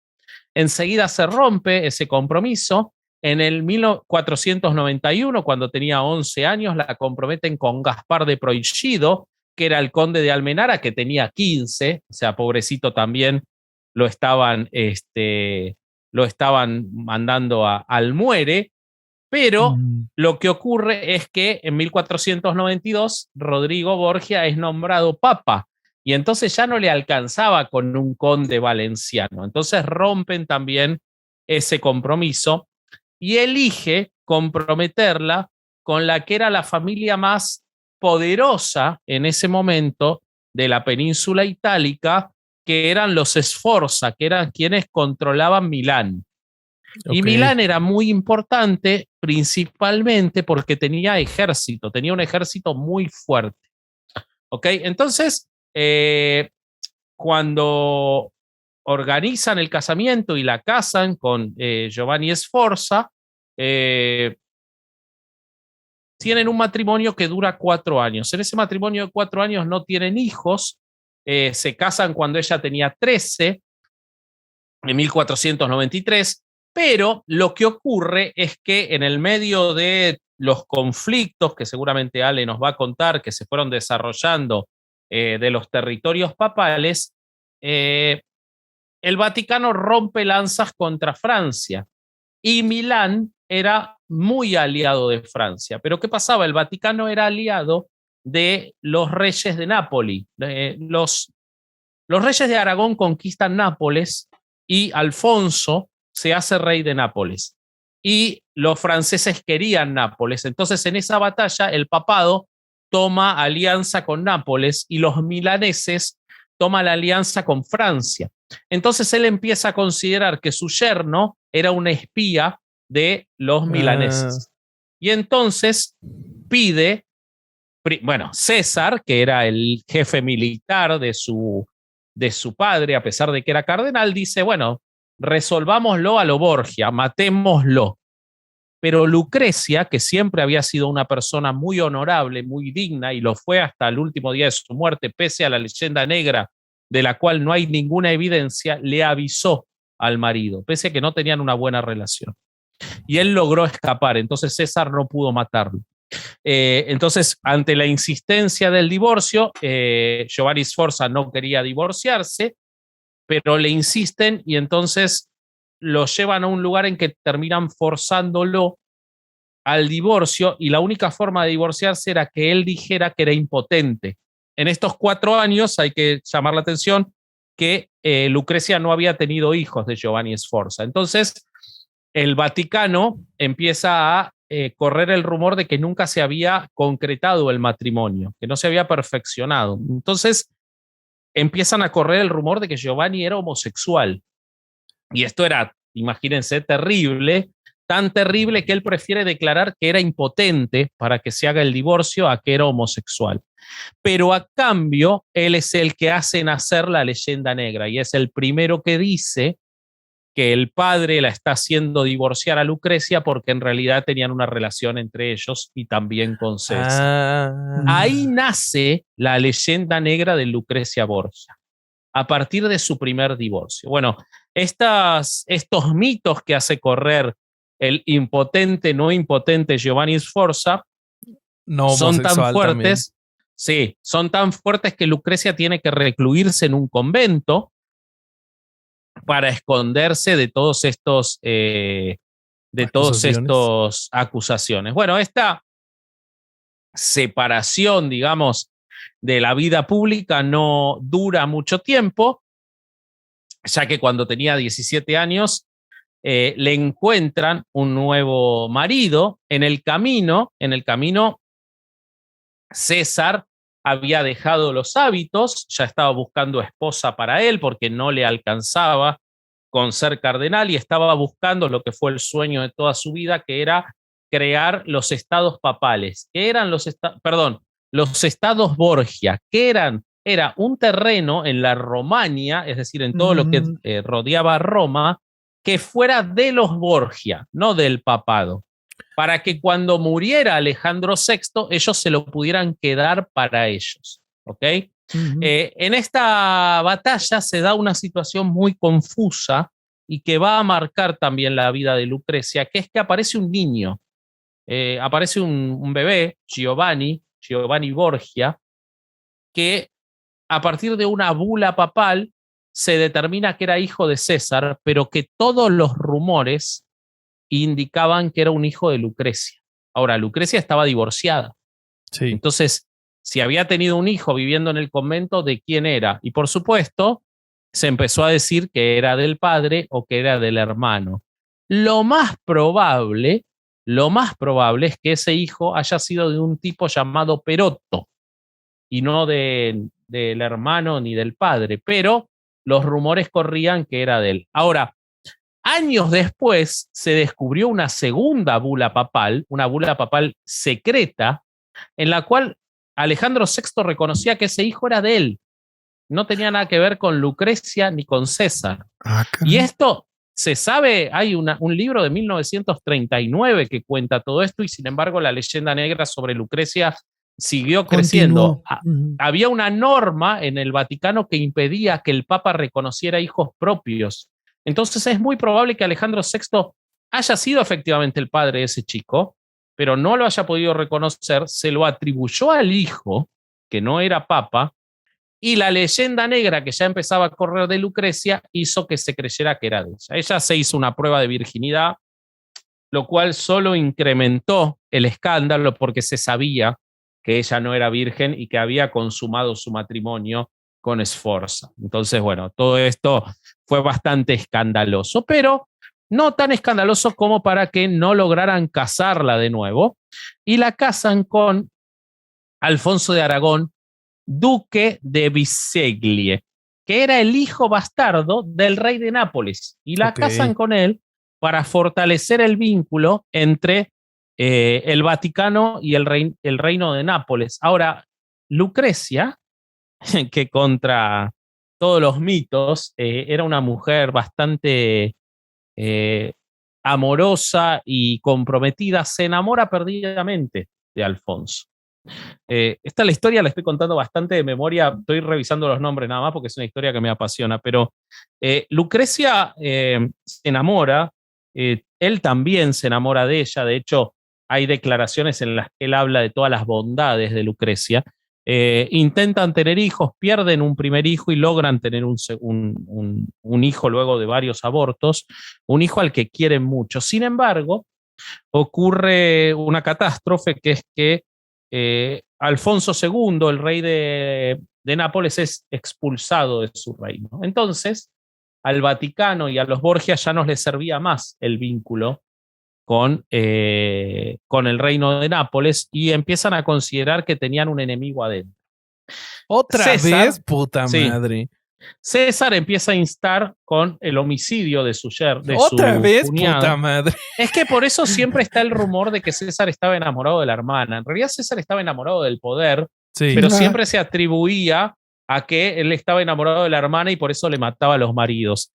Enseguida se rompe ese compromiso. En el 1491, cuando tenía 11 años, la comprometen con Gaspar de Proixido, que era el conde de Almenara, que tenía 15, o sea, pobrecito también lo estaban mandando al muere, pero lo que ocurre es que en 1492 Rodrigo Borgia es nombrado papa, y entonces ya no le alcanzaba con un conde valenciano. Entonces rompen también ese compromiso y elige comprometerla con la que era la familia más poderosa en ese momento de la península itálica, que eran los Sforza, que eran quienes controlaban Milán. Okay. Y Milán era muy importante principalmente porque tenía ejército, tenía un ejército muy fuerte. ¿Okay? Entonces, cuando organizan el casamiento y la casan con Giovanni Sforza, tienen un matrimonio que dura 4 años. En ese matrimonio de 4 años no tienen hijos, se casan cuando ella tenía 13, en 1493, pero lo que ocurre es que en el medio de los conflictos, que seguramente Ale nos va a contar, que se fueron desarrollando de los territorios papales, el Vaticano rompe lanzas contra Francia y Milán era muy aliado de Francia. Pero ¿qué pasaba? El Vaticano era aliado de los reyes de Nápoles. Los reyes de Aragón conquistan Nápoles y Alfonso se hace rey de Nápoles. Y los franceses querían Nápoles. Entonces, en esa batalla, el papado toma alianza con Nápoles y los milaneses toman la alianza con Francia. Entonces, él empieza a considerar que su yerno era un espía de los milaneses. Y entonces pide, bueno, César, que era el jefe militar de su padre, a pesar de que era cardenal, dice, bueno, resolvámoslo a lo Borgia, matémoslo. Pero Lucrecia, que siempre había sido una persona muy honorable, muy digna, y lo fue hasta el último día de su muerte, pese a la leyenda negra, de la cual no hay ninguna evidencia, le avisó al marido, pese a que no tenían una buena relación. Y él logró escapar, entonces César no pudo matarlo. Entonces, ante la insistencia del divorcio, Giovanni Sforza no quería divorciarse, pero le insisten y entonces lo llevan a un lugar en que terminan forzándolo al divorcio, y la única forma de divorciarse era que él dijera que era impotente. En estos 4 años hay que llamar la atención que Lucrecia no había tenido hijos de Giovanni Sforza. Entonces, el Vaticano empieza a correr el rumor de que nunca se había concretado el matrimonio, que no se había perfeccionado. Entonces, empiezan a correr el rumor de que Giovanni era homosexual. Y esto era, imagínense, terrible, tan terrible que él prefiere declarar que era impotente para que se haga el divorcio a que era homosexual. Pero a cambio, él es el que hace nacer la leyenda negra y es el primero que dice que el padre la está haciendo divorciar a Lucrecia porque en realidad tenían una relación entre ellos y también con César. Ahí nace la leyenda negra de Lucrecia Borgia, a partir de su primer divorcio. Bueno, estos mitos que hace correr el impotente, no impotente Giovanni Sforza son tan fuertes, sí, son tan fuertes que Lucrecia tiene que recluirse en un convento para esconderse de todos estos acusaciones. Bueno, esta separación, digamos, de la vida pública no dura mucho tiempo, ya que cuando tenía 17 años le encuentran un nuevo marido. En el camino, César había dejado los hábitos, ya estaba buscando esposa para él porque no le alcanzaba con ser cardenal y estaba buscando lo que fue el sueño de toda su vida, que era crear los estados papales, que eran los estados Borgia. ¿Qué eran era un terreno en la Romagna, es decir, en todo lo que rodeaba a Roma, que fuera de los Borgia, no del papado, para que cuando muriera Alejandro VI, ellos se lo pudieran quedar para ellos. ¿Ok? En esta batalla se da una situación muy confusa y que va a marcar también la vida de Lucrecia, que es que aparece un niño, aparece un bebé, Giovanni Borgia, que a partir de una bula papal se determina que era hijo de César, pero que todos los rumores indicaban que era un hijo de Lucrecia. Ahora, Lucrecia estaba divorciada.
Sí.
Entonces, si había tenido un hijo viviendo en el convento, ¿de quién era? Y por supuesto, se empezó a decir que era del padre o que era del hermano. Lo más probable es que ese hijo haya sido de un tipo llamado Perotto y no del hermano ni del padre, pero los rumores corrían que era de él. Ahora, años después se descubrió una segunda bula papal, una bula papal secreta, en la cual Alejandro VI reconocía que ese hijo era de él. No tenía nada que ver con Lucrecia ni con César. Y esto se sabe, hay un libro de 1939 que cuenta todo esto y sin embargo la leyenda negra sobre Lucrecia siguió creciendo. Había una norma en el Vaticano que impedía que el Papa reconociera hijos propios. Entonces es muy probable que Alejandro VI haya sido efectivamente el padre de ese chico, pero no lo haya podido reconocer, se lo atribuyó al hijo, que no era papa, y la leyenda negra que ya empezaba a correr de Lucrecia hizo que se creyera que era de ella. Ella se hizo una prueba de virginidad, lo cual solo incrementó el escándalo porque se sabía que ella no era virgen y que había consumado su matrimonio con Sforza. Entonces, bueno, todo esto fue bastante escandaloso, pero no tan escandaloso como para que no lograran casarla de nuevo, y la casan con Alfonso de Aragón, duque de Bisceglie, que era el hijo bastardo del rey de Nápoles, y la casan con él para fortalecer el vínculo entre el Vaticano y el reino de Nápoles. Ahora, Lucrecia, que contra todos los mitos, era una mujer bastante amorosa y comprometida, se enamora perdidamente de Alfonso. Esta la historia la estoy contando bastante de memoria, estoy revisando los nombres nada más porque es una historia que me apasiona, pero Lucrecia se enamora, él también se enamora de ella, de hecho hay declaraciones en las que él habla de todas las bondades de Lucrecia. Intentan tener hijos, pierden un primer hijo y logran tener un hijo luego de varios abortos, un hijo al que quieren mucho. Sin embargo, ocurre una catástrofe que es que Alfonso II, el rey de Nápoles, es expulsado de su reino. Entonces, al Vaticano y a los Borgia ya no les servía más el vínculo con el reino de Nápoles y empiezan a considerar que tenían un enemigo adentro.
¿Otra vez? Puta madre.
César empieza a instar con el homicidio de su
¿Otra vez?
cuñado.
Puta madre.
Es que por eso siempre está el rumor de que César estaba enamorado de la hermana. En realidad César estaba enamorado del poder, pero siempre se atribuía a que él estaba enamorado de la hermana y por eso le mataba a los maridos.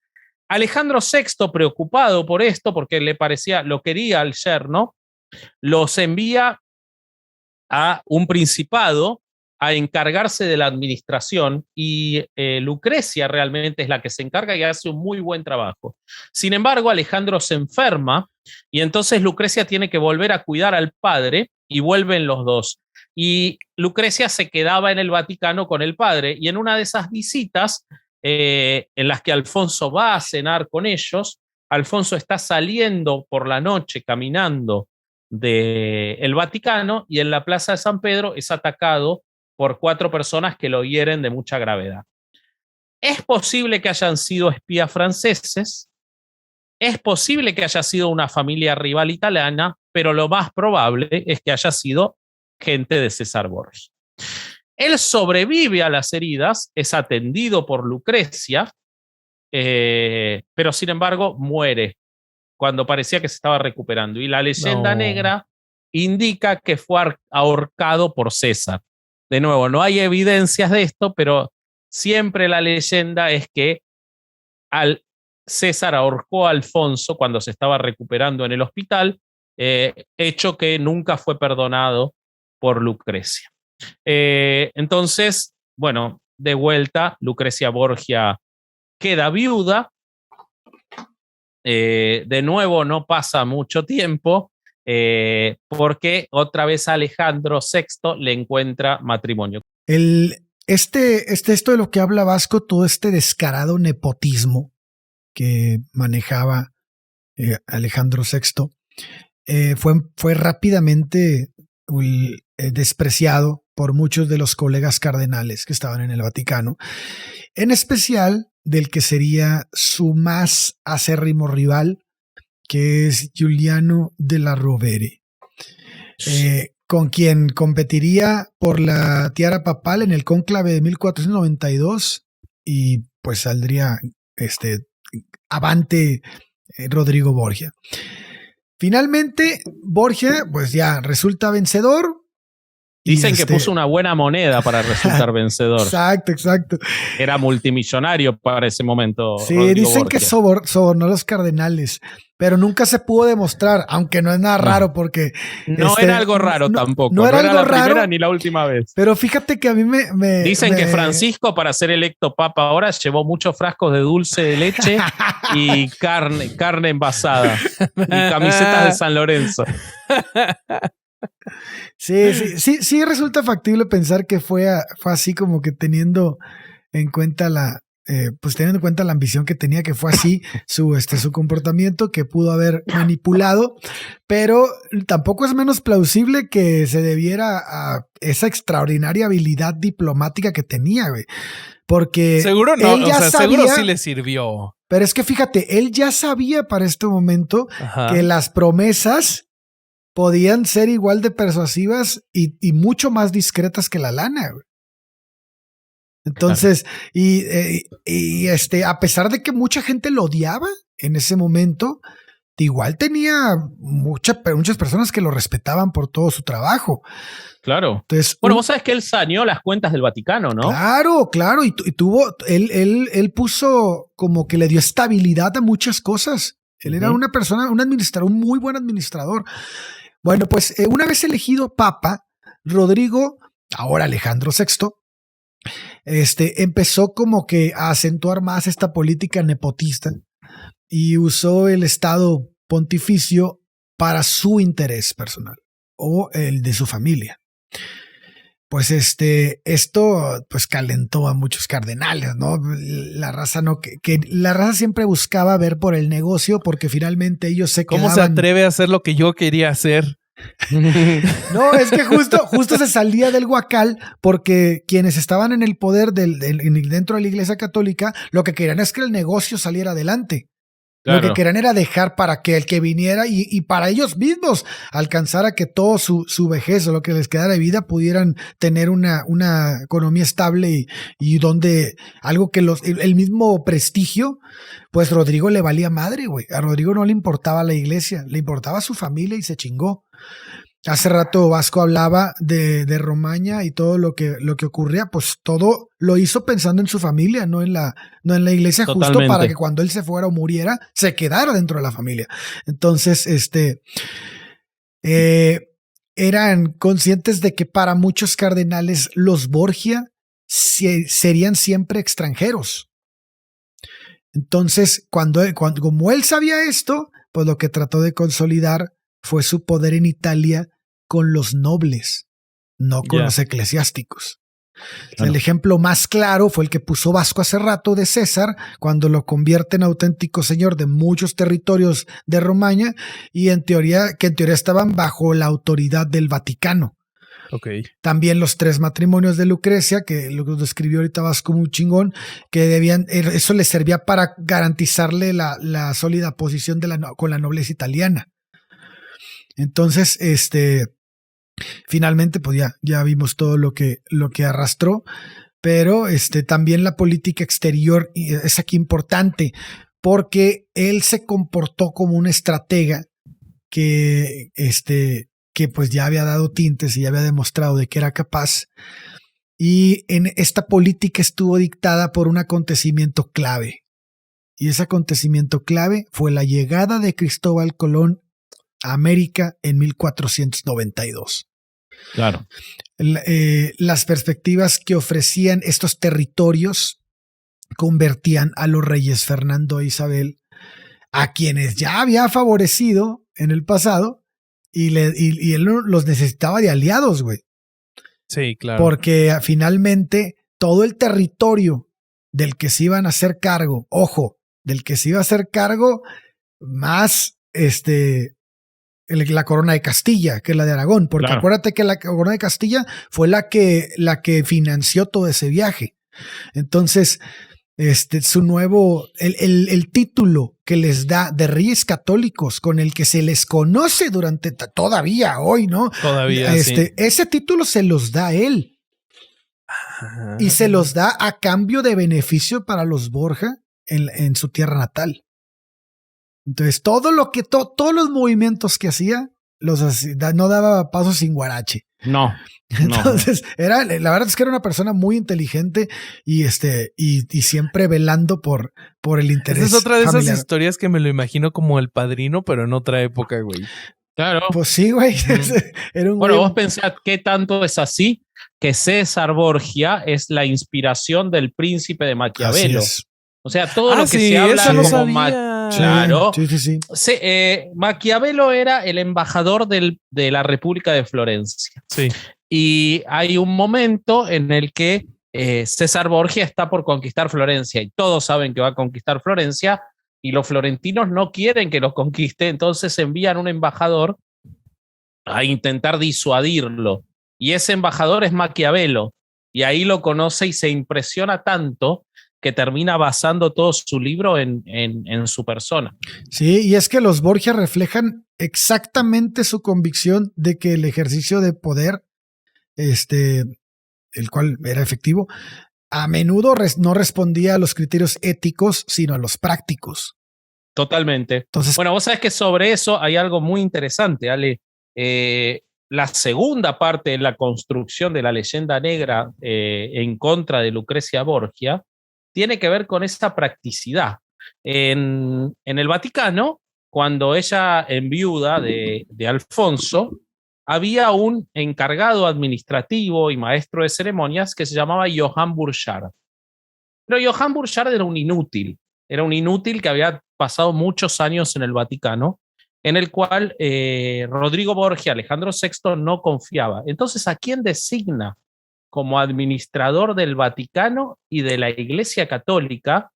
Alejandro VI, preocupado por esto, porque le parecía, lo quería al yerno, los envía a un principado a encargarse de la administración y Lucrecia realmente es la que se encarga y hace un muy buen trabajo. Sin embargo, Alejandro se enferma y entonces Lucrecia tiene que volver a cuidar al padre y vuelven los dos. Y Lucrecia se quedaba en el Vaticano con el padre y en una de esas visitas en las que Alfonso va a cenar con ellos, Alfonso está saliendo por la noche caminando del Vaticano y en la Plaza de San Pedro es atacado por 4 personas que lo hieren de mucha gravedad. Es posible que hayan sido espías franceses, es posible que haya sido una familia rival italiana, pero lo más probable es que haya sido gente de César Borgia. Él sobrevive a las heridas, es atendido por Lucrecia, pero sin embargo muere cuando parecía que se estaba recuperando. Y la leyenda negra indica que fue ahorcado por César. de nuevo, no hay evidencias de esto, pero siempre la leyenda es que César ahorcó a Alfonso cuando se estaba recuperando en el hospital, hecho que nunca fue perdonado por Lucrecia. Entonces, bueno, de vuelta, Lucrecia Borgia queda viuda. De nuevo, no pasa mucho tiempo porque otra vez Alejandro VI le encuentra matrimonio.
Esto de lo que habla Vasco, todo este descarado nepotismo que manejaba Alejandro VI, fue rápidamente despreciado por muchos de los colegas cardenales que estaban en el Vaticano, en especial del que sería su más acérrimo rival, que es Giuliano della Rovere, con quien competiría por la tiara papal en el cónclave de 1492 y pues saldría avante Rodrigo Borgia. Finalmente, Borgia pues ya resulta vencedor.
Dicen que puso una buena moneda para resultar vencedor.
Exacto.
Era multimillonario para ese momento.
Sí,
Rodrigo
dicen
Borgia.
que sobornó a los cardenales, pero nunca se pudo demostrar, aunque no es nada raro porque...
No era algo raro tampoco.
No era algo
la
raro,
primera ni la última vez.
Pero fíjate que a mí me
Dicen que Francisco, para ser electo papa ahora, llevó muchos frascos de dulce de leche y carne envasada y camisetas de San Lorenzo.
Sí, resulta factible pensar que fue así, como que teniendo en cuenta la ambición que tenía, que fue así su comportamiento, que pudo haber manipulado, pero tampoco es menos plausible que se debiera a esa extraordinaria habilidad diplomática que tenía, güey. Porque
seguro no,
él ya sabía,
seguro sí le sirvió.
Pero es que fíjate, él ya sabía para este momento que las promesas podían ser igual de persuasivas y mucho más discretas que la lana, güey. Entonces, a pesar de que mucha gente lo odiaba en ese momento, igual tenía muchas personas que lo respetaban por todo su trabajo.
Claro.
Entonces,
bueno, vos sabés que él saneó las cuentas del Vaticano, ¿no?
Claro. Y él puso como que le dio estabilidad a muchas cosas. Él era una persona, un muy buen administrador. Bueno, pues una vez elegido papa, Rodrigo, ahora Alejandro VI, empezó como que a acentuar más esta política nepotista y usó el estado pontificio para su interés personal o el de su familia. Pues esto pues calentó a muchos cardenales, ¿no? La raza la raza siempre buscaba ver por el negocio, porque finalmente ellos se quedaban.
¿Cómo se atreve a hacer lo que yo quería hacer?
No, es que justo se salía del guacal, porque quienes estaban en el poder dentro de la Iglesia Católica, lo que querían es que el negocio saliera adelante. Claro. Lo que querían era dejar para que el que viniera y para ellos mismos alcanzara que todo su vejez o lo que les quedara de vida pudieran tener una economía estable y donde algo que el mismo prestigio, pues Rodrigo le valía madre, güey. A Rodrigo no le importaba la iglesia, le importaba su familia y se chingó. Hace rato Vasco hablaba de Romaña y todo lo que ocurría, pues todo lo hizo pensando en su familia, no en la iglesia. Totalmente. Justo para que cuando él se fuera o muriera, se quedara dentro de la familia. Entonces, eran conscientes de que para muchos cardenales los Borgia serían siempre extranjeros. Entonces, como él sabía esto, pues lo que trató de consolidar fue su poder en Italia con los nobles, no con los eclesiásticos. Claro. El ejemplo más claro fue el que puso Vasco hace rato de César, cuando lo convierte en auténtico señor de muchos territorios de Romaña y en teoría estaban bajo la autoridad del Vaticano.
Okay.
También los 3 matrimonios de Lucrecia, que lo describió ahorita Vasco muy chingón, que eso les servía para garantizarle la sólida posición con la nobleza italiana. Entonces, finalmente, pues ya vimos todo lo que arrastró, pero también la política exterior es aquí importante, porque él se comportó como un estratega que que pues ya había dado tintes y ya había demostrado de que era capaz. Y en esta política estuvo dictada por un acontecimiento clave. Y ese acontecimiento clave fue la llegada de Cristóbal Colón a América en 1492.
Claro.
Las perspectivas que ofrecían estos territorios convertían a los reyes Fernando e Isabel, a quienes ya había favorecido en el pasado, y él los necesitaba de aliados, güey.
Sí, claro.
Porque finalmente todo el territorio del que se iban a hacer cargo, ojo, del que se iba a hacer cargo más la corona de Castilla, que es la de Aragón, porque
claro.
Acuérdate que la corona de Castilla fue la que financió todo ese viaje. Entonces, su nuevo, el título que les da de Reyes Católicos, con el que se les conoce durante todavía hoy, ¿no?
Todavía, sí.
Ese título se los da él. Y se los da a cambio de beneficio para los Borja en su tierra natal. Entonces, todos los movimientos que hacía, no daba paso sin guarache.
No.
Entonces, la verdad es que era una persona muy inteligente y siempre velando por el interés.
Esa es otra de
familiar.
esas historias que me lo imagino como El Padrino, pero en otra época, güey.
Claro.
Pues sí, güey. Era un
Bueno,
güey.
vos pensás qué tanto es así que César Borgia es la inspiración del príncipe de Maquiavelo.
Así es.
O sea, todo lo que
sí,
se habla
eso no
como
sabía.
Claro.
Sí.
Maquiavelo era el embajador de la República de Florencia.
Sí.
Y hay un momento en el que César Borgia está por conquistar Florencia y todos saben que va a conquistar Florencia y los florentinos no quieren que los conquiste, entonces envían un embajador a intentar disuadirlo. Y ese embajador es Maquiavelo. Y ahí lo conoce y se impresiona tanto que termina basando todo su libro en su persona.
Sí, y es que los Borgia reflejan exactamente su convicción de que el ejercicio de poder, el cual era efectivo, a menudo no respondía a los criterios éticos, sino a los prácticos.
Totalmente.
Entonces,
bueno, vos sabés que sobre eso hay algo muy interesante, Ale. La segunda parte de la construcción de la leyenda negra en contra de Lucrecia Borgia tiene que ver con esta practicidad. En el Vaticano, cuando ella enviuda de Alfonso, había un encargado administrativo y maestro de ceremonias que se llamaba Johann Burchard. Pero Johann Burchard era un inútil que había pasado muchos años en el Vaticano, en el cual Rodrigo Borgia, Alejandro VI, no confiaba. Entonces, ¿a quién designa como administrador del Vaticano y de la Iglesia Católica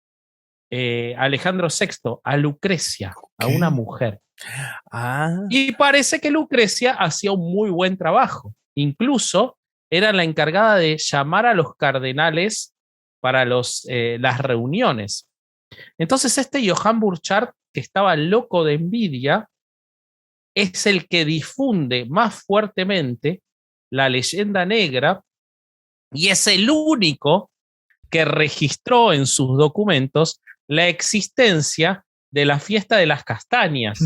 Alejandro VI? A Lucrecia, a una mujer. Y parece que Lucrecia hacía un muy buen trabajo. Incluso era la encargada de llamar a los cardenales para las reuniones. Entonces Johann Burchard, que estaba loco de envidia, es el que difunde más fuertemente la leyenda negra y es el único que registró en sus documentos la existencia de la fiesta de las castañas.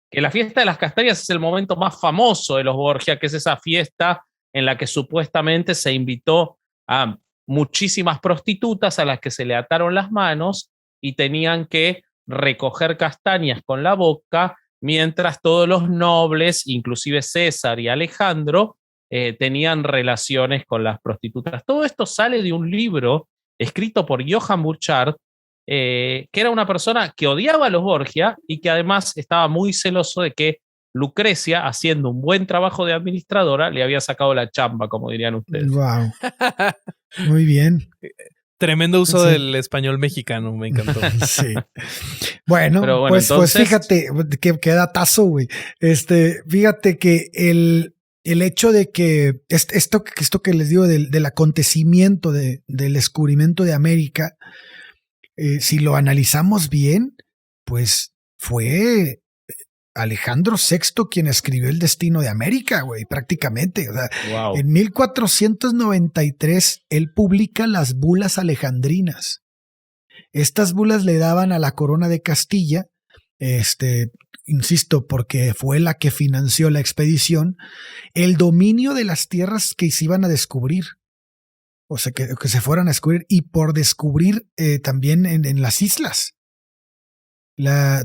Que la fiesta de las castañas es el momento más famoso de los Borgia, que es esa fiesta en la que supuestamente se invitó a muchísimas prostitutas a las que se le ataron las manos y tenían que recoger castañas con la boca, mientras todos los nobles, inclusive César y Alejandro, tenían relaciones con las prostitutas. Todo esto sale de un libro escrito por Johann Burchard, que era una persona que odiaba a los Borgia y que además estaba muy celoso de que Lucrecia, haciendo un buen trabajo de administradora, le había sacado la chamba, como dirían ustedes.
Wow. Muy bien.
Tremendo uso del español mexicano, me encantó.
Sí. Bueno, pues, entonces, pues fíjate, qué datazo, güey. Fíjate que el hecho de que esto que les digo del acontecimiento del descubrimiento de América, si lo analizamos bien, pues fue Alejandro VI quien escribió el destino de América, güey, prácticamente. O sea, wow. En 1493 él publica las bulas alejandrinas. Estas bulas le daban a la corona de Castilla
insisto, porque fue la que financió la expedición, el dominio de las tierras que se iban a descubrir. O sea, que se fueran a descubrir y por descubrir también en las islas.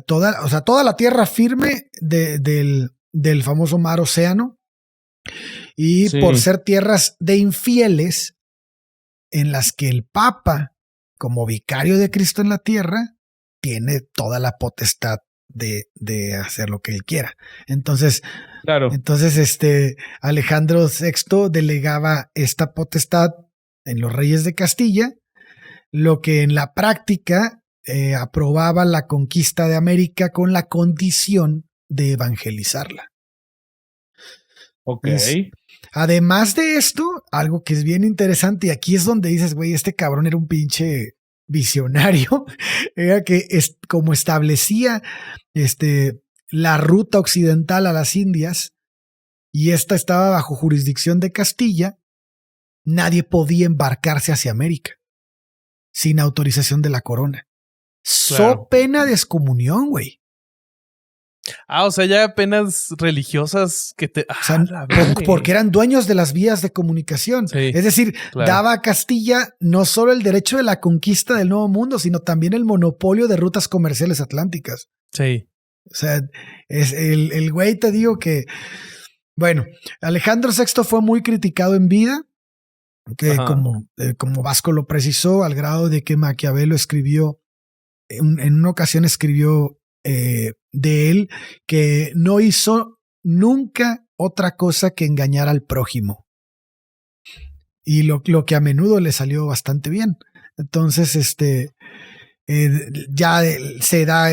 Toda la tierra firme del famoso mar Océano y
Sí.
por ser tierras de infieles en las que el Papa, como vicario de Cristo en la tierra, tiene toda la potestad de hacer lo que él quiera. Entonces,
Claro.
Alejandro VI delegaba esta potestad en los reyes de Castilla, lo que en la práctica aprobaba la conquista de América con la condición de evangelizarla.
Ok.
Además de esto, algo que es bien interesante, y aquí es donde dices, güey, este cabrón era un pinche visionario, era que como establecía la ruta occidental a las Indias, y esta estaba bajo jurisdicción de Castilla, nadie podía embarcarse hacia América sin autorización de la corona.
Claro.
So pena de excomunión, güey.
O sea, ya apenas religiosas que te...
O sea, porque eran dueños de las vías de comunicación.
Sí,
es decir,
claro.
daba a Castilla no solo el derecho de la conquista del Nuevo Mundo, sino también el monopolio de rutas comerciales atlánticas.
Sí.
O sea, es el güey, te digo que... Bueno, Alejandro VI fue muy criticado en vida, que como Vasco lo precisó, al grado de que Maquiavelo escribió, en una ocasión escribió de él que no hizo nunca otra cosa que engañar al prójimo. Y lo que a menudo le salió bastante bien. Entonces, ya se da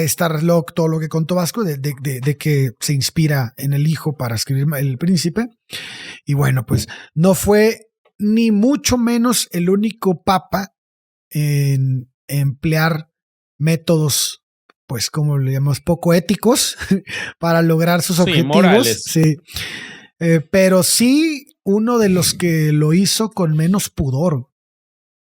todo lo que contó Vasco de que se inspira en el hijo para escribir El Príncipe. Y bueno, pues no fue ni mucho menos el único papa en emplear métodos, pues como le llamamos, poco éticos para lograr sus objetivos.
Morales.
Sí. Pero sí uno de los que lo hizo con menos pudor.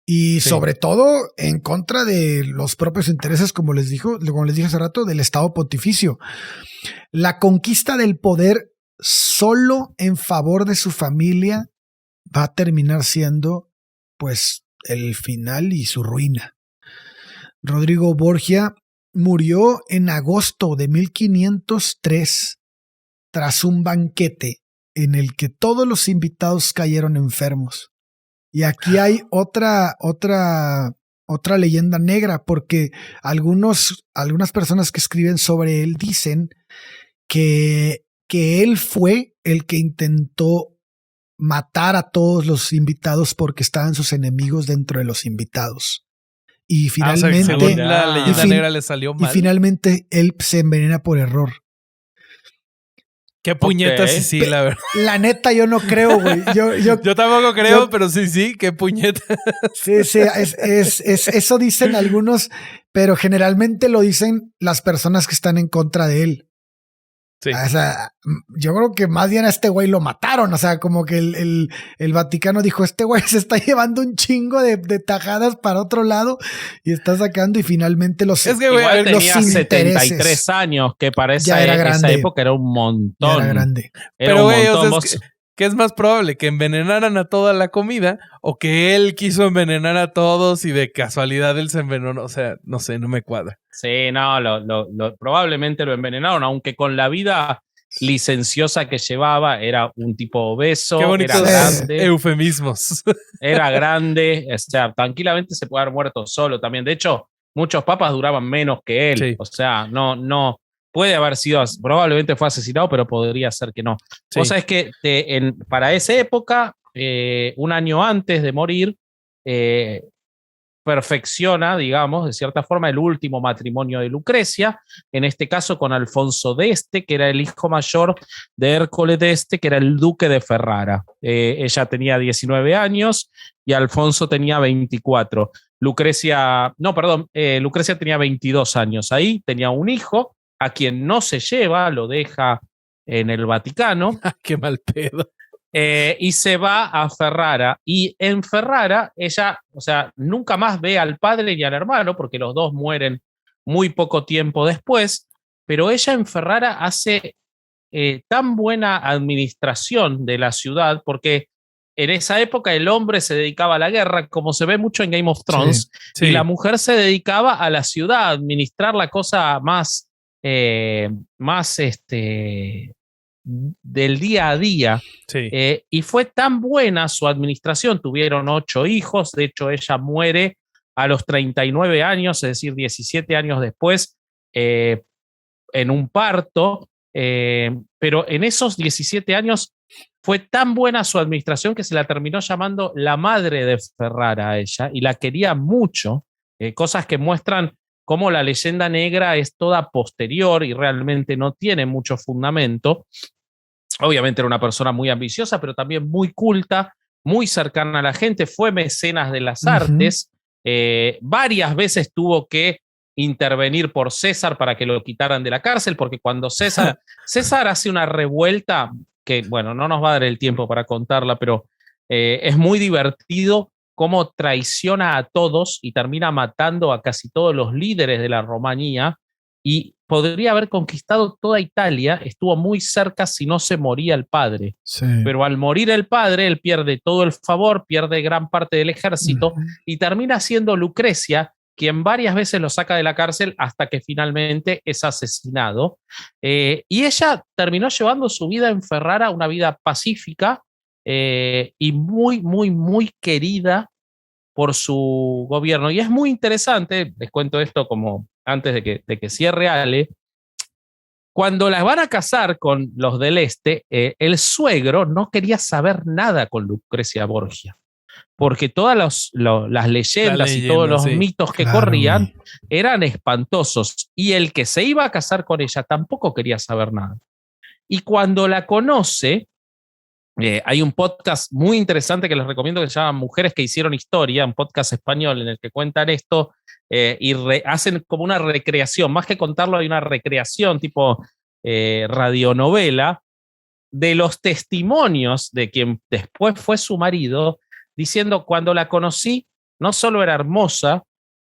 Y sobre todo en contra de los propios intereses, como les dije hace rato, del Estado Pontificio. La conquista del poder solo en favor de su familia va a terminar siendo, pues, el final y su ruina. Rodrigo Borgia murió en agosto de 1503 tras un banquete en el que todos los invitados cayeron enfermos. Y aquí hay otra leyenda negra, porque algunas personas que escriben sobre él dicen que él fue el que intentó matar a todos los invitados porque estaban sus enemigos dentro de los invitados. Y finalmente,
según la leyenda negra le salió mal.
Y finalmente él se envenena por error.
Qué puñetas, sí, la verdad.
La neta, yo no creo, güey.
Yo tampoco creo, pero sí, qué puñeta.
Sí, eso dicen algunos, pero generalmente lo dicen las personas que están en contra de él.
Sí.
O sea, yo creo que más bien a este güey lo mataron. O sea, como que el Vaticano dijo, este güey se está llevando un chingo de tajadas para otro lado y está sacando, y finalmente los
Es que, güey,
igual tenía
los
73 años, que para
ya era grande.
esa época era un montón.
Ya era grande.
Pero, güey, o sea, ¿qué es más probable? ¿Que envenenaran a toda la comida o que él quiso envenenar a todos y de casualidad él se envenenó? O sea, no sé, no me cuadra.
Sí, no, probablemente lo envenenaron, aunque con la vida licenciosa que llevaba, era un tipo obeso,
Qué bonitos
era grande.
Eufemismos.
Era grande, o sea, tranquilamente se puede haber muerto solo también. De hecho, muchos papas duraban menos que él.
Sí.
O sea, no puede haber sido, probablemente fue asesinado, pero podría ser que no.
Sí.
O sea, es que para esa época, un año antes de morir, perfecciona, digamos, de cierta forma, el último matrimonio de Lucrecia, en este caso con Alfonso d'Este, que era el hijo mayor de Hércules d'Este, que era el duque de Ferrara. Ella tenía 19 años y Alfonso tenía 24. Lucrecia tenía 22 años. Ahí tenía un hijo a quien no se lleva, lo deja en el Vaticano.
Qué mal pedo.
Y se va a Ferrara, y en Ferrara ella, o sea, nunca más ve al padre ni al hermano porque los dos mueren muy poco tiempo después, pero ella en Ferrara hace tan buena administración de la ciudad, porque en esa época el hombre se dedicaba a la guerra, como se ve mucho en Game of Thrones,
Sí.
y la mujer se dedicaba a la ciudad, a administrar la cosa más del día a día.
Sí.
Y fue tan buena su administración, tuvieron 8 hijos, de hecho ella muere a los 39 años, es decir, 17 años después, en un parto, pero en esos 17 años fue tan buena su administración que se la terminó llamando la madre de Ferrara a ella, y la quería mucho, cosas que muestran cómo la leyenda negra es toda posterior y realmente no tiene mucho fundamento. Obviamente era una persona muy ambiciosa, pero también muy culta, muy cercana a la gente, fue mecenas de las artes, varias veces tuvo que intervenir por César para que lo quitaran de la cárcel, porque cuando César hace una revuelta, que bueno, no nos va a dar el tiempo para contarla, pero es muy divertido cómo traiciona a todos y termina matando a casi todos los líderes de la Romanía, y podría haber conquistado toda Italia, estuvo muy cerca si no se moría el padre.
Sí.
Pero al morir el padre, él pierde todo el favor, pierde gran parte del ejército, y termina siendo Lucrecia quien varias veces lo saca de la cárcel hasta que finalmente es asesinado. Y ella terminó llevando su vida en Ferrara, una vida pacífica y muy, muy, muy querida por su gobierno. Y es muy interesante, les cuento esto como antes de que cierre Ale, cuando las van a casar con los del Este, el suegro no quería saber nada con Lucrecia Borgia, porque todas las leyendas y todos los mitos que corrían eran espantosos, y el que se iba a casar con ella tampoco quería saber nada. Y cuando la conoce, hay un podcast muy interesante que les recomiendo que se llama Mujeres que hicieron historia, un podcast español en el que cuentan esto y hacen como una recreación, más que contarlo hay una recreación tipo radionovela de los testimonios de quien después fue su marido, diciendo: cuando la conocí no solo era hermosa,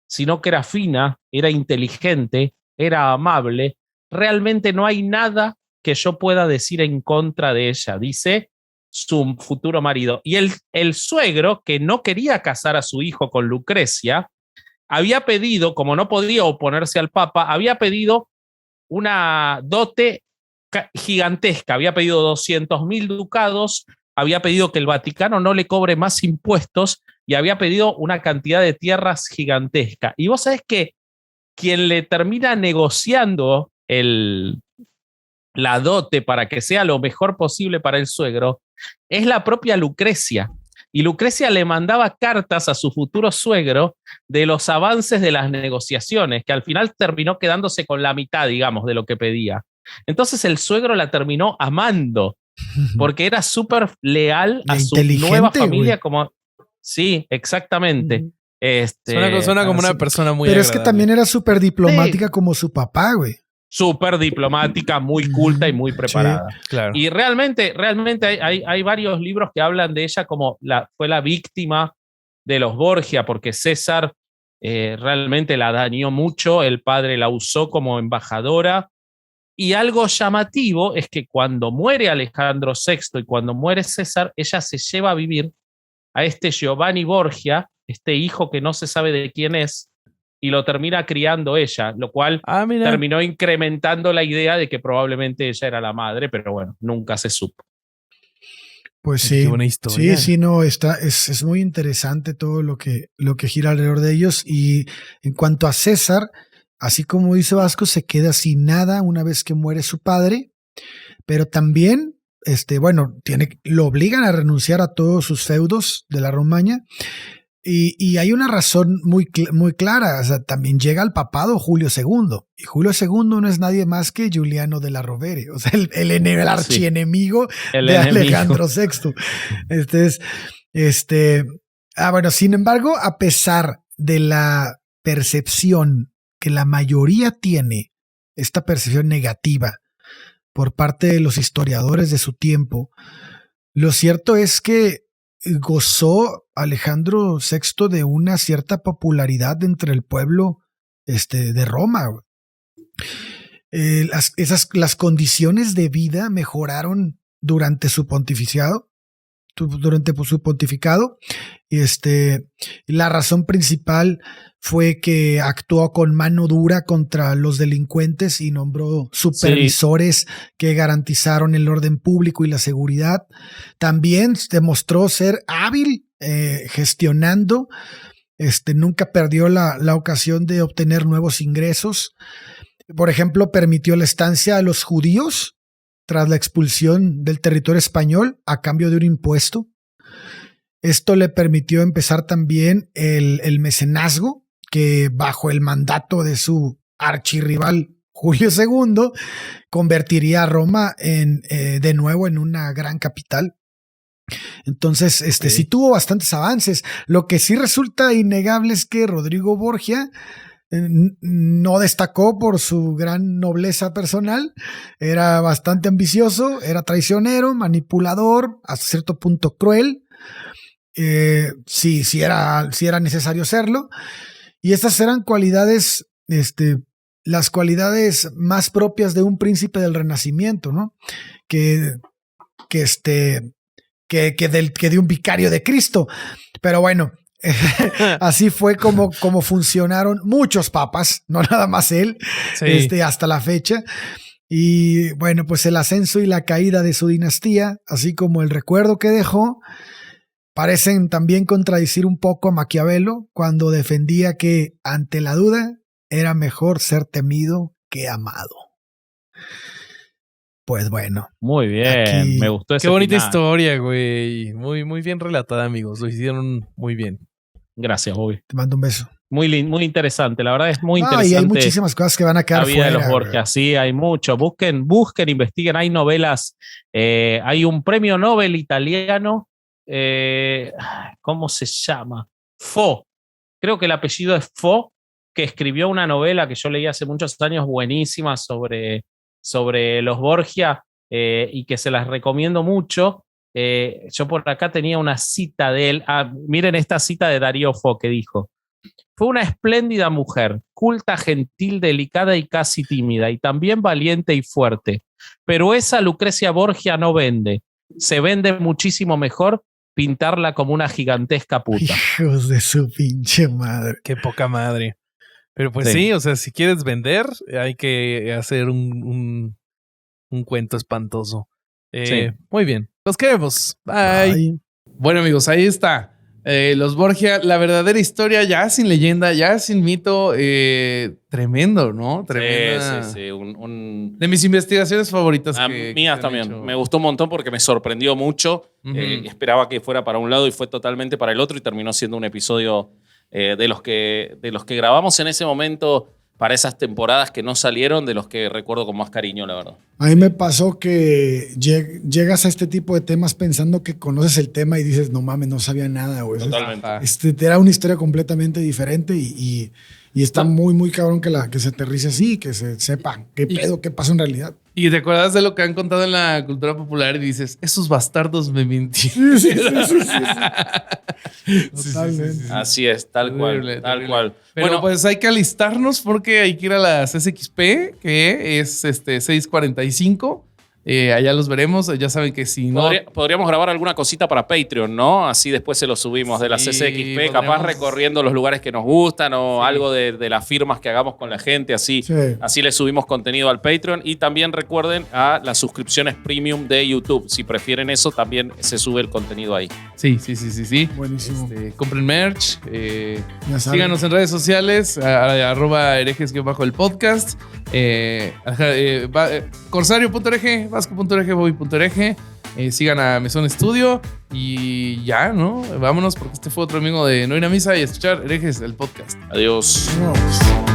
sino que era fina, era inteligente, era amable, realmente no hay nada que yo pueda decir en contra de ella, dice su futuro marido. Y el suegro, que no quería casar a su hijo con Lucrecia, había pedido, como no podía oponerse al Papa, había pedido una dote gigantesca, había pedido 200.000 ducados, había pedido que el Vaticano no le cobre más impuestos y había pedido una cantidad de tierras gigantesca. Y vos sabés que quien le termina negociando la dote para que sea lo mejor posible para el suegro es la propia Lucrecia. Y Lucrecia le mandaba cartas a su futuro suegro de los avances de las negociaciones, que al final terminó quedándose con la mitad, digamos, de lo que pedía. Entonces el suegro la terminó amando, porque era súper leal a su nueva familia. Como, sí, exactamente.
Suena como una persona muy
Pero
agradable.
es que también era súper diplomática como su papá, güey.
Súper diplomática, muy culta y muy preparada.
Sí, claro.
Y realmente hay varios libros que hablan de ella como fue la víctima de los Borgia, porque César realmente la dañó mucho, el padre la usó como embajadora. Y algo llamativo es que cuando muere Alejandro VI y cuando muere César, ella se lleva a vivir a este Giovanni Borgia, este hijo que no se sabe de quién es, y lo termina criando ella, lo cual terminó incrementando la idea de que probablemente ella era la madre, pero bueno, nunca se supo.
Pues sí,
qué buena historia.
Sí, no, es muy interesante todo lo que gira alrededor de ellos. Y en cuanto a César, así como dice Vasco, se queda sin nada una vez que muere su padre, pero también, lo obligan a renunciar a todos sus feudos de la Romaña. Y hay una razón muy clara, o sea, también llega al papado Julio II, y Julio II no es nadie más que Giuliano della Rovere, o sea, el archienemigo de Alejandro VI. Sin embargo, a pesar de la percepción que la mayoría tiene, esta percepción negativa por parte de los historiadores de su tiempo, lo cierto es que gozó Alejandro VI de una cierta popularidad entre el pueblo de Roma. las condiciones de vida mejoraron durante su pontificado. La razón principal fue que actuó con mano dura contra los delincuentes y nombró supervisores que garantizaron el orden público y la seguridad. También demostró ser hábil gestionando. Nunca perdió la ocasión de obtener nuevos ingresos. Por ejemplo, permitió la estancia de los judíos tras la expulsión del territorio español a cambio de un impuesto. Esto le permitió empezar también el mecenazgo, que bajo el mandato de su archirrival Julio II convertiría a Roma de nuevo en una gran capital. Entonces, sí tuvo bastantes avances. Lo que sí resulta innegable es que Rodrigo Borgia no destacó por su gran nobleza personal. Era bastante ambicioso, era traicionero, manipulador, hasta cierto punto cruel. Sí era necesario serlo. Y estas eran cualidades, las cualidades más propias de un príncipe del Renacimiento, ¿no? Que de un vicario de Cristo. Pero bueno, así fue como funcionaron muchos papas, no nada más él, hasta la fecha. Y bueno, pues el ascenso y la caída de su dinastía, así como el recuerdo que dejó, parecen también contradecir un poco a Maquiavelo cuando defendía que ante la duda era mejor ser temido que amado. Pues bueno.
Muy bien, me gustó ese
Qué bonita
final.
historia, güey. Muy, muy bien relatada, amigos. Lo hicieron muy bien.
Gracias, Bobby.
Te mando un beso.
Muy interesante, la verdad es muy interesante.
Y hay muchísimas cosas que van a quedar
la vida
fuera,
de los Borgia, sí, hay mucho. Busquen, investiguen, hay novelas. Hay un premio Nobel italiano, ¿cómo se llama? Fo, creo que el apellido es Fo, que escribió una novela que yo leí hace muchos años buenísima sobre los Borgia, y que se las recomiendo mucho. Yo por acá tenía una cita de él. Miren esta cita de Darío Fo que dijo: fue una espléndida mujer, culta, gentil, delicada y casi tímida, y también valiente y fuerte. Pero esa Lucrecia Borgia no vende. Se vende muchísimo mejor pintarla como una gigantesca puta.
Hijos de su pinche madre.
Qué poca madre. Pero pues sí, o sea, si quieres vender, hay que hacer un cuento espantoso. Muy bien. Los queremos. Bye.
Bye.
Bueno, amigos, ahí está. Los Borgia, la verdadera historia, ya sin leyenda, ya sin mito. Tremendo, ¿no? Tremenda.
Sí.
De mis investigaciones favoritas.
Mías también. Me gustó un montón porque me sorprendió mucho. Esperaba que fuera para un lado y fue totalmente para el otro, y terminó siendo un episodio de los que grabamos en ese momento para esas temporadas que no salieron, de los que recuerdo con más cariño, la verdad.
A mí me pasó que llegas a este tipo de temas pensando que conoces el tema y dices, no mames, no sabía nada, güey.
Totalmente.
Era una historia completamente diferente y está muy, muy cabrón que se aterrice así, que se sepa qué pedo, qué pasa en realidad.
Y te acuerdas de lo que han contado en la cultura popular y dices, esos bastardos me mintieron.
Sí.
Totalmente.
Sí.
Así es, tal cual.
Pero
Bueno,
pues hay que alistarnos porque hay que ir a las SXP, que es 6:45. Allá los veremos. Ya saben que si no...
podríamos grabar alguna cosita para Patreon, ¿no? Así después se lo subimos de la
Sí,
CCXP, capaz recorriendo los lugares que nos gustan o algo de las firmas que hagamos con la gente, así le subimos contenido al Patreon. Y también recuerden a las suscripciones premium de YouTube. Si prefieren eso, también se sube el contenido ahí.
Sí.
Buenísimo.
Compren merch.
Ya saben.
Síganos en redes sociales, @herejes_el podcast. Corsario.org, Vasco.org, Bobby.org. Sigan a Mesón Estudio y ya, ¿no? Vámonos porque este fue otro amigo de No ir a misa y escuchar Herejes, el podcast.
Adiós.
No, pues.